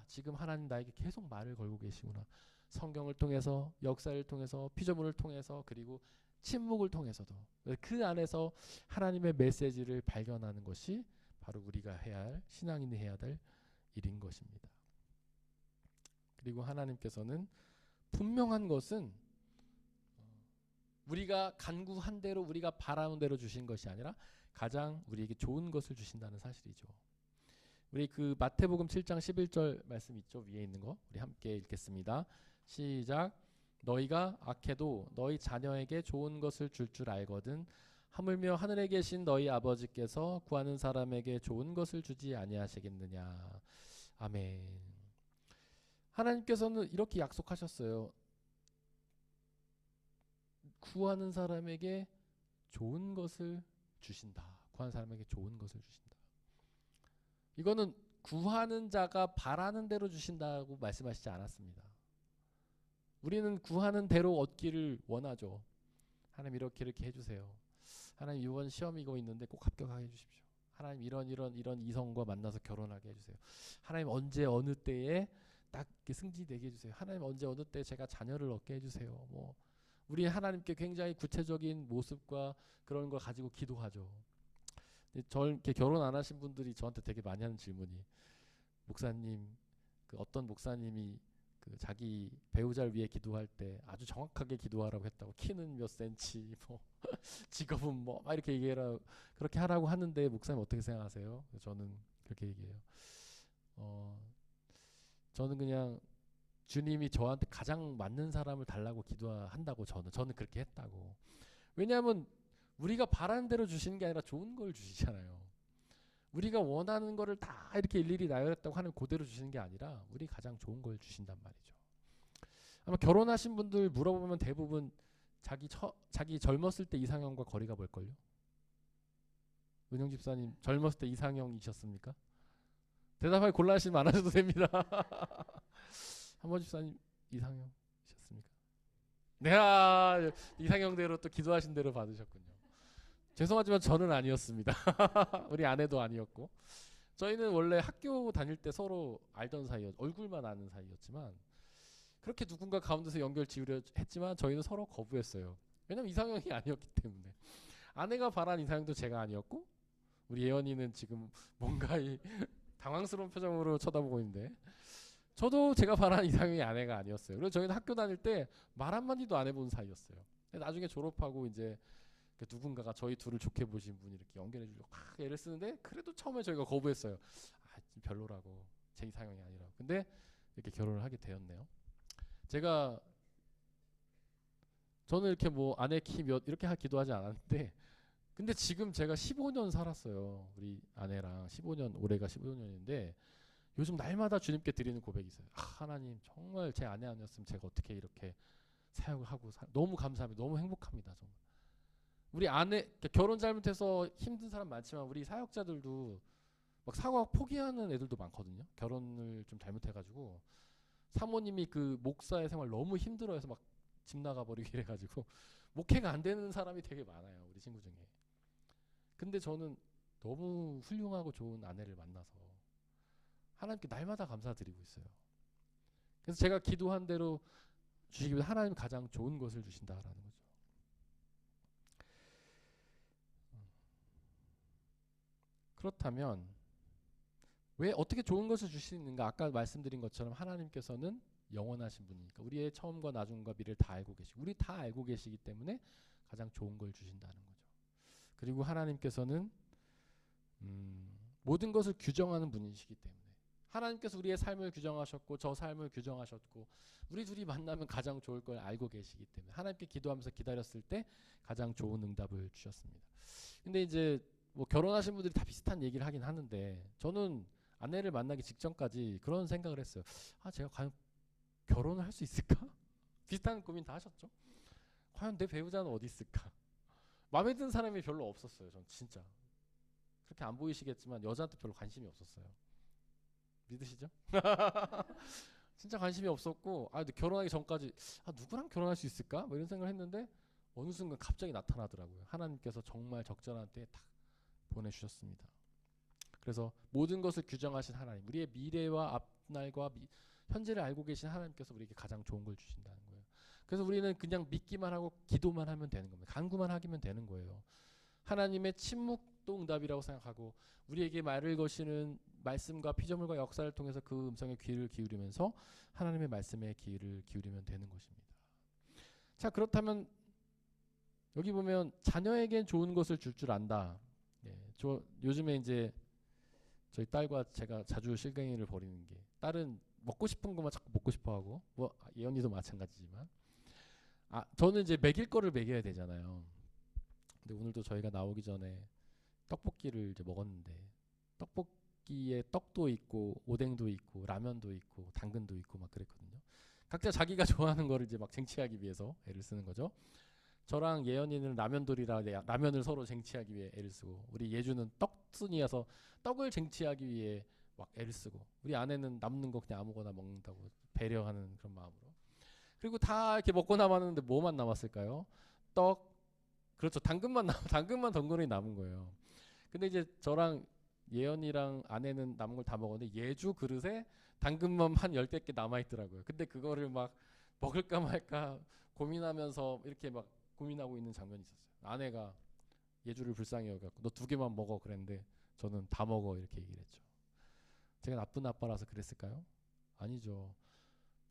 지금 하나님 나에게 계속 말을 걸고 계시구나. 성경을 통해서, 역사를 통해서, 피조물을 통해서, 그리고 침묵을 통해서도 그 안에서 하나님의 메시지를 발견하는 것이 바로 우리가 해야 할, 신앙인이 해야 될 일인 것입니다. 그리고 하나님께서는 분명한 것은 우리가 간구한 대로, 우리가 바라는 대로 주신 것이 아니라 가장 우리에게 좋은 것을 주신다는 사실이죠. 우리 그 마태복음 7장 11절 말씀 있죠? 위에 있는 거 우리 함께 읽겠습니다. 시작. 너희가 악해도 너희 자녀에게 좋은 것을 줄 알거든 하물며 하늘에 계신 너희 아버지께서 구하는 사람에게 좋은 것을 주지 아니하시겠느냐. 아멘. 하나님께서는 이렇게 약속하셨어요. 구하는 사람에게 좋은 것을 주신다. 구하는 사람에게 좋은 것을 주신다. 이거는 구하는 자가 바라는 대로 주신다고 말씀하시지 않았습니다. 우리는 구하는 대로 얻기를 원하죠. 하나님 이렇게 해주세요. 하나님 이번 시험 이거 있는데 꼭 합격하게 해주십시오. 하나님 이런 이성과 만나서 결혼하게 해주세요. 하나님 언제 어느 때에 딱 승진되게 해주세요. 하나님 언제 어느 때 제가 자녀를 얻게 해주세요. 뭐 우리 하나님께 굉장히 구체적인 모습과 그런 걸 가지고 기도하죠. 이렇게 결혼 안 하신 분들이 저한테 되게 많이 하는 질문이 목사님 그 어떤 목사님이 그 자기 배우자를 위해 기도할 때 아주 정확하게 기도하라고 했다고, 키는 몇 센치, 뭐 직업은 뭐 막 이렇게 얘기해라, 그렇게 하라고 하는데 목사님 어떻게 생각하세요? 저는 그렇게 얘기해요. 어, 저는 그냥 주님이 저한테 가장 맞는 사람을 달라고 기도한다고, 저는 그렇게 했다고. 왜냐하면 우리가 바라는 대로 주시는 게 아니라 좋은 걸 주시잖아요. 우리가 원하는 거를 다 이렇게 일일이 나열했다고 하는 그대로 주시는 게 아니라 우리 가장 좋은 걸 주신단 말이죠. 아마 결혼하신 분들 물어보면 대부분 자기 젊었을 때 이상형과 거리가 멀걸요. 은영 집사님 젊었을 때 이상형이셨습니까? 대답하기 곤란하시면 안 하셔도 됩니다. 한번 집사님 이상형이셨습니까? 네, 이상형대로 또 기도하신 대로 받으셨군요. 죄송하지만 저는 아니었습니다. 우리 아내도 아니었고, 저희는 원래 학교 다닐 때 서로 알던 얼굴만 아는 사이였지만, 그렇게 누군가 가운데서 연결 지으려 했지만 저희는 서로 거부했어요. 왜냐면 이상형이 아니었기 때문에. 아내가 바란 이상형도 제가 아니었고, 우리 예언이는 지금 뭔가 당황스러운 표정으로 쳐다보고 있는데, 저도 제가 바란 이상형이 아내가 아니었어요. 그래서 저희는 학교 다닐 때 말 한마디도 안 해본 사이였어요. 나중에 졸업하고 이제 누군가가 저희 둘을 좋게 보신 분이 이렇게 연결해 주려고 막 애를 쓰는데, 그래도 처음에 저희가 거부했어요. 별로라고, 제 이상형이 아니라고. 근데 이렇게 결혼을 하게 되었네요. 저는 이렇게 뭐 아내 키 몇 이렇게 기도하지 않았는데, 근데 지금 제가 15년 살았어요. 우리 아내랑 15년, 올해가 15년인데 요즘 날마다 주님께 드리는 고백이 있어요. 하나님, 정말 제 아내 아니었으면 제가 어떻게 이렇게 사역을 하고 너무 감사합니다. 너무 행복합니다. 정말. 우리 아내, 결혼 잘못해서 힘든 사람 많지만 우리 사역자들도 막 사과 포기하는 애들도 많거든요. 결혼을 좀 잘못해가지고 사모님이 그 목사의 생활 너무 힘들어해서 막 집 나가버리고 이래가지고 목회가 안 되는 사람이 되게 많아요, 우리 친구 중에. 근데 저는 너무 훌륭하고 좋은 아내를 만나서 하나님께 날마다 감사드리고 있어요. 그래서 제가 기도한 대로 주시기 위해 하나님 가장 좋은 것을 주신다라는 거죠. 그렇다면 왜 어떻게 좋은 것을 주시는가? 아까 말씀드린 것처럼 하나님께서는 영원하신 분이니까, 우리의 처음과 나중과 미래를 다 알고 계시고 우리 다 알고 계시기 때문에 가장 좋은 걸 주신다는 거죠. 그리고 하나님께서는 모든 것을 규정하는 분이시기 때문에, 하나님께서 우리의 삶을 규정하셨고 저 삶을 규정하셨고 우리 둘이 만나면 가장 좋을 걸 알고 계시기 때문에 하나님께 기도하면서 기다렸을 때 가장 좋은 응답을 주셨습니다. 근데 이제 뭐 결혼하신 분들이 다 비슷한 얘기를 하긴 하는데, 저는 아내를 만나기 직전까지 그런 생각을 했어요. 제가 과연 결혼을 할 수 있을까? 비슷한 고민 다 하셨죠? 과연 내 배우자는 어디 있을까? 마음에 드는 사람이 별로 없었어요. 전 진짜 그렇게 안 보이시겠지만 여자한테 별로 관심이 없었어요. 믿으시죠? 진짜 관심이 없었고, 근데 결혼하기 전까지 누구랑 결혼할 수 있을까? 뭐 이런 생각을 했는데 어느 순간 갑자기 나타나더라고요. 하나님께서 정말 적절한 때에 딱 보내주셨습니다. 그래서 모든 것을 규정하신 하나님, 우리의 미래와 앞날과 현재를 알고 계신 하나님께서 우리에게 가장 좋은 걸 주신다는 거예요. 그래서 우리는 그냥 믿기만 하고 기도만 하면 되는 겁니다. 간구만 하기면 되는 거예요. 하나님의 침묵도 응답이라고 생각하고 우리에게 말을 거시는 말씀과 피조물과 역사를 통해서 그 음성에 귀를 기울이면서 하나님의 말씀에 귀를 기울이면 되는 것입니다. 자, 그렇다면 여기 보면 자녀에겐 좋은 것을 줄 안다. 요즘에 이제 저희 딸과 제가 자주 실갱이를 벌이는 게, 딸은 먹고 싶은 것만 자꾸 먹고 싶어하고, 뭐 예언이도 마찬가지지만, 저는 이제 먹일 거를 먹여야 되잖아요. 근데 오늘도 저희가 나오기 전에 떡볶이를 이제 먹었는데, 떡볶이에 떡도 있고 오뎅도 있고 라면도 있고 당근도 있고 막 그랬거든요. 각자 자기가 좋아하는 거를 이제 막 쟁취하기 위해서 애를 쓰는 거죠. 저랑 예언이는 라면돌이라 라면을 서로 쟁취하기 위해 애를 쓰고, 우리 예주는 떡순이어서 떡을 쟁취하기 위해 막 애를 쓰고, 우리 아내는 남는 거 그냥 아무거나 먹는다고 배려하는 그런 마음으로. 그리고 다 이렇게 먹고 남았는데 뭐만 남았을까요? 떡, 그렇죠. 당근만 덩그러니 남은 거예요. 근데 이제 저랑 예언이랑 아내는 남은 걸 다 먹었는데 예주 그릇에 당근만 한 10개 남아있더라고요. 근데 그거를 막 먹을까 말까 고민하면서 이렇게 막 고민하고 있는 장면이 있었어요. 아내가 예주를 불쌍히 여겨갖고 너 2개만 먹어 그랬는데 저는 다 먹어 이렇게 얘기를 했죠. 제가 나쁜 아빠라서 그랬을까요? 아니죠.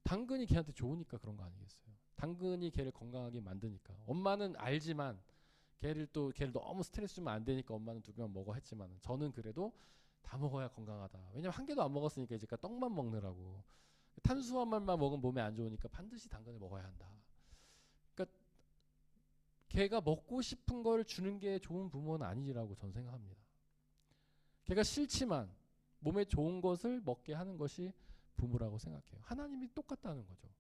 당근이 걔한테 좋으니까 그런 거 아니겠어요? 당근이 걔를 건강하게 만드니까. 엄마는 알지만 걔를 너무 스트레스 주면 안 되니까 엄마는 2개만 먹어 했지만 저는 그래도 다 먹어야 건강하다. 왜냐면 1개도 안 먹었으니까 이제 떡만 먹느라고. 탄수화물만 먹으면 몸에 안 좋으니까 반드시 당근을 먹어야 한다. 그러니까 걔가 먹고 싶은 걸 주는 게 좋은 부모는 아니라고 저는 생각합니다. 걔가 싫지만 몸에 좋은 것을 먹게 하는 것이 부모라고 생각해요. 하나님이 똑같다는 거죠.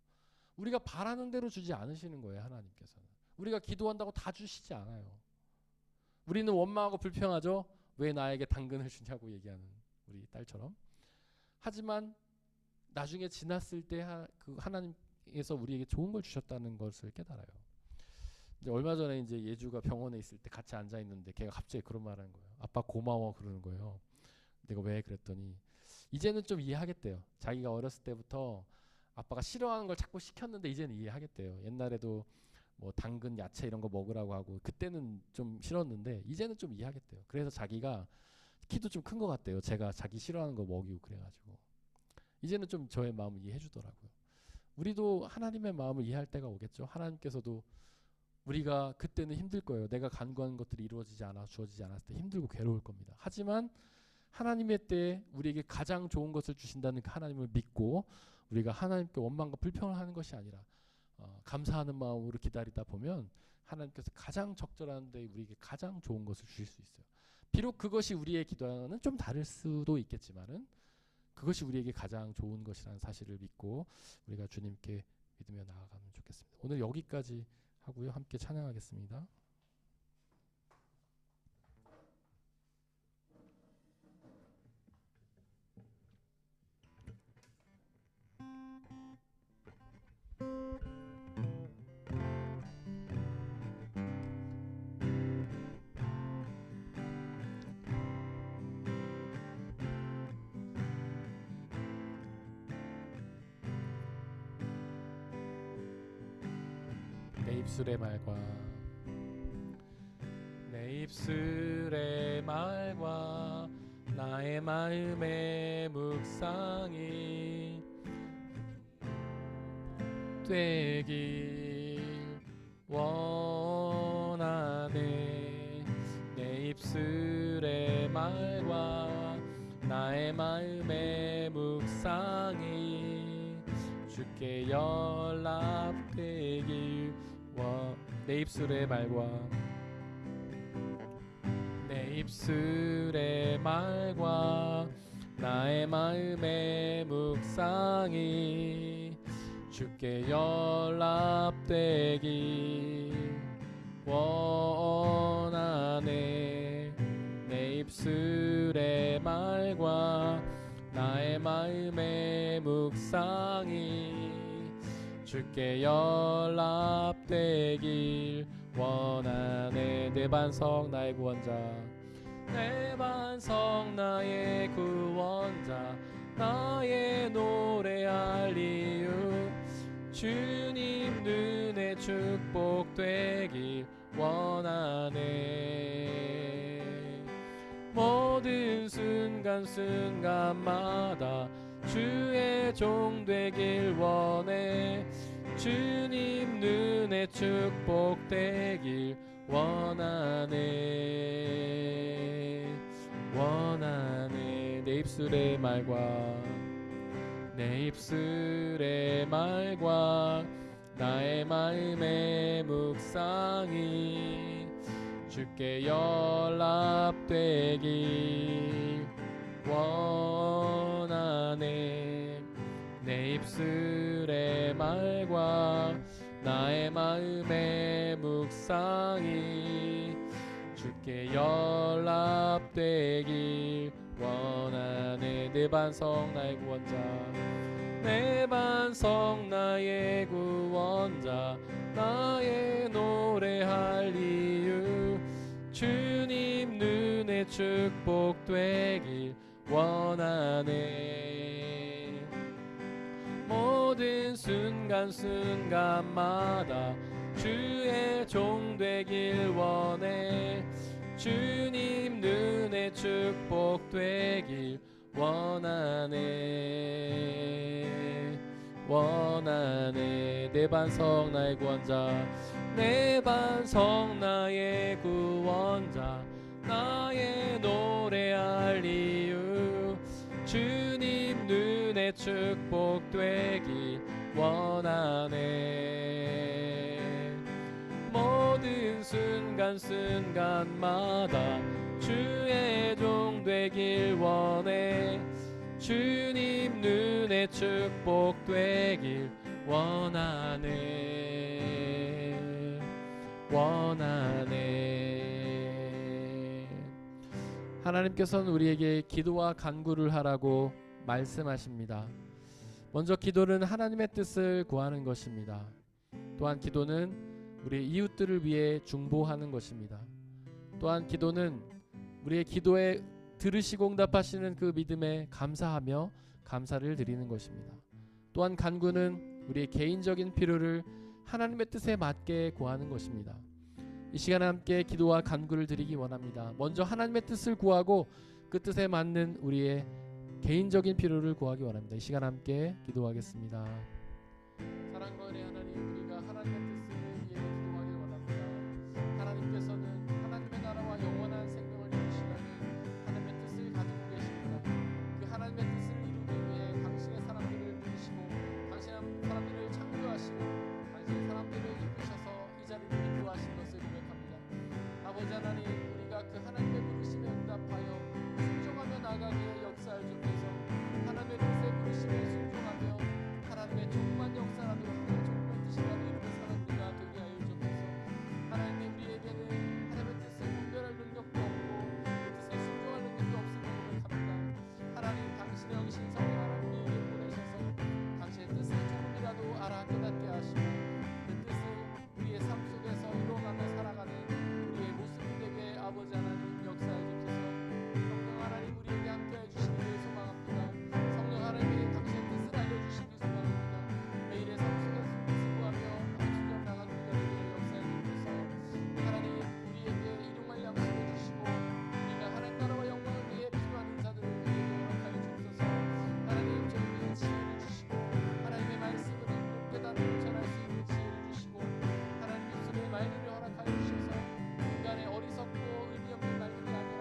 우리가 바라는 대로 주지 않으시는 거예요. 하나님께서는. 우리가 기도한다고 다 주시지 않아요. 우리는 원망하고 불평하죠. 왜 나에게 당근을 주냐고 얘기하는 우리 딸처럼. 하지만 나중에 지났을 때 그 하나님께서 우리에게 좋은 걸 주셨다는 것을 깨달아요. 이제 얼마 전에 이제 예주가 병원에 있을 때 같이 앉아 있는데 걔가 갑자기 그런 말 하는 거예요. 아빠 고마워 그러는 거예요. 내가 왜 그랬더니 이제는 좀 이해하겠대요. 자기가 어렸을 때부터 아빠가 싫어하는 걸 자꾸 시켰는데 이제는 이해하겠대요. 옛날에도 뭐 당근, 야채 이런 거 먹으라고 하고 그때는 좀 싫었는데 이제는 좀 이해하겠대요. 그래서 자기가 키도 좀 큰 것 같대요. 제가 자기 싫어하는 거 먹이고 그래가지고 이제는 좀 저의 마음을 이해해 주더라고요. 우리도 하나님의 마음을 이해할 때가 오겠죠. 하나님께서도 우리가 그때는 힘들 거예요. 내가 간구한 것들이 이루어지지 않아 주어지지 않았을 때 힘들고 괴로울 겁니다. 하지만 하나님의 때에 우리에게 가장 좋은 것을 주신다는 그 하나님을 믿고 우리가 하나님께 원망과 불평을 하는 것이 아니라 감사하는 마음으로 기다리다 보면 하나님께서 가장 적절한 데 우리에게 가장 좋은 것을 주실 수 있어요. 비록 그것이 우리의 기도와는 좀 다를 수도 있겠지만은 그것이 우리에게 가장 좋은 것이라는 사실을 믿고 우리가 주님께 믿으며 나아가면 좋겠습니다. 오늘 여기까지 하고요. 함께 찬양하겠습니다. 내 입술의 말과 내 입술의 말과 나의 마음의 묵상이 되길 원하네. 내 입술의 말과 나의 마음의 묵상이 주께 연락되길 내 입술의 말과 내 입술의 말과 나의 마음의 묵상이 주께 연락되길 원하네. 내 입술의 말과 나의 마음의 묵상이 주께 연락되길 원하네. 내 반석 나의 구원자 내 반석 나의 구원자 나의 노래할 이유 주님 눈에 축복되길 원하네. 모든 순간순간마다 주의 종 되길 원해. 주님 눈에 축복되길 원하네. 원하네. 내 입술의 말과 내 입술의 말과 나의 마음의 묵상이 주께 연락되길 원하네. 내 입술의 말과 나의 마음의 묵상이 주께 연락되길 원하네. 내 반석 나의 구원자 내 반석 나의 구원자 나의 노래할 이유 주님 눈에 축복되길 원하네. 모든 순간순간마다 주의 종 되길 원해. 주님 눈에 축복되길 원하네. 원하네. 내 반석 나의 구원자, 내 반석 나의 구원자, 나의 노래할 이유, 주님 눈에 축복되길 원하네. 모든 순간순간마다 주의 종 되길 원해. 주님 눈에 축복되길 원하네. 원하네. 하나님께서는 우리에게 기도와 간구를 하라고 말씀하십니다. 먼저 기도는 하나님의 뜻을 구하는 것입니다. 또한 기도는 우리의 이웃들을 위해 중보하는 것입니다. 또한 기도는 우리의 기도에 들으시고 응답하시는 그 믿음에 감사하며 감사를 드리는 것입니다. 또한 간구는 우리의 개인적인 필요를 하나님의 뜻에 맞게 구하는 것입니다. 이 시간에 함께 기도와 간구를 드리기 원합니다. 먼저 하나님의 뜻을 구하고 그 뜻에 맞는 우리의 개인적인 필요를 구하기 원합니다. 이 시간 함께 기도하겠습니다. 사랑과 은혜 하나님, 우리가 하나님의 뜻을 위해 기도하기 원합니다. 하나님께서는 하나님의 나라와 영원한 생명을 이루시라는 하나님의 뜻을 가지고 계십니다. 그 하나님의 뜻을 이루기 위해 당신의 사람들을 부르시고 당신의 사람들을 창조하시고 당신의 사람들을 이끄셔서 이 자리를 인도하신 것을 고백합니다. 아버지 하나님, 우리가 그 하나님의 부르심에 응답하여 순종하며 나가기에 역사를 주옵소서. 하나님의 뜻에 부르심에 순종하며 하나님의 조그만 역사라도 하나님의 조그만 뜻이라도 이루는 사람 우리가 되게 하여 주옵소서. 하나님, 우리에게는 하나님의 뜻을 분별할 능력도 없고 그 뜻에 순종할 능력도 없음을 고백합니다. 하나님, 당신의 영신 성령 하나님 우리에게 보내셔서 당신의 뜻을 조금이라도 알아 깨닫게 하시고 그 뜻을 우리의 삶 속에서 이루어가며 살아가는 우리의 모습이 되게 아버지 하나님 역사해 주옵소서. 성령 하나님, 우리에게 함께해 주시기를 소망합니다. 성령 하나님이 당신의 뜻을 알려주시기 소망합니다. 매일의 삶 속에서 수고하며 순종 나가는 우리가 되게 역사해 주옵소서. 하나님, 우리에게 일용할 양식을 주시고 우리가 하나님 나라와 영광을 위해 필요한 인사들을 우리에게 허락하여 주옵소서. 하나님, 저희에게 지혜를 주시고 하나님의 말씀을 읽고 깨닫고 전할 수 있는 지혜를 주시고 하나님 입술의 말들을 허락하여 주셔서 인간의 어리석고 의미 없는 말들이 아니라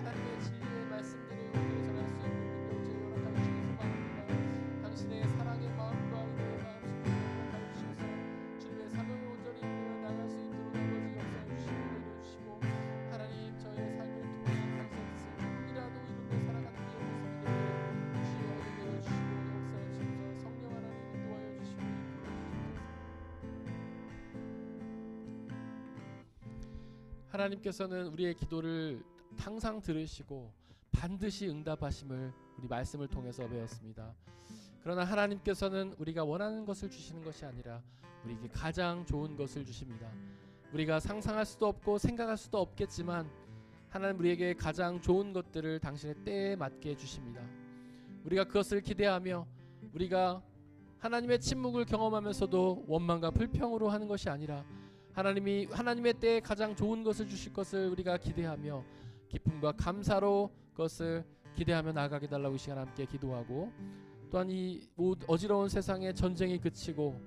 하나님의 진리의 말씀들을 우리에게 전할 수 있는 능력을 저희 허락하여 주시기 소망합니다. 당신의 사랑의 마음과 은혜의 마음 속에 허락하여 주셔서 주님의 사명을 온전히 이루어 나갈 수 있도록 아버지 역사해 주시고 내려주시고 하나님, 저희의 삶을 통해 당신의 뜻을 조금이라도 이루며 살아가는 우리의 모습이 되게 주여 내려주시고 역사해 주셔서 성령 하나님 인도하여 주시고 이끌어 주옵소서. 하나님께서는 우리의 기도를 항상 들으시고 반드시 응답하심을 우리 말씀을 통해서 배웠습니다. 그러나 하나님께서는 우리가 원하는 것을 주시는 것이 아니라 우리에게 가장 좋은 것을 주십니다. 우리가 상상할 수도 없고 생각할 수도 없겠지만 하나님 우리에게 가장 좋은 것들을 당신의 때에 맞게 주십니다. 우리가 그것을 기대하며 우리가 하나님의 침묵을 경험하면서도 원망과 불평으로 하는 것이 아니라 하나님이 하나님의 때에 가장 좋은 것을 주실 것을 우리가 기대하며 기쁨과 감사로 그것을 기대하며 나아가게 달라고 이 시간 함께 기도하고, 또한 이 어지러운 세상에 전쟁이 그치고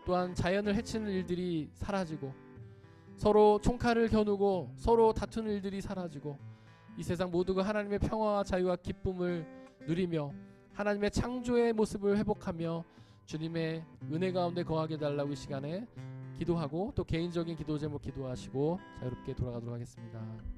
또한 자연을 해치는 일들이 사라지고 서로 총칼을 겨누고 서로 다투는 일들이 사라지고 이 세상 모두가 하나님의 평화와 자유와 기쁨을 누리며 하나님의 창조의 모습을 회복하며 주님의 은혜 가운데 거하게 달라고 이 시간에 기도하고 또 개인적인 기도 제목 기도하시고 자유롭게 돌아가도록 하겠습니다.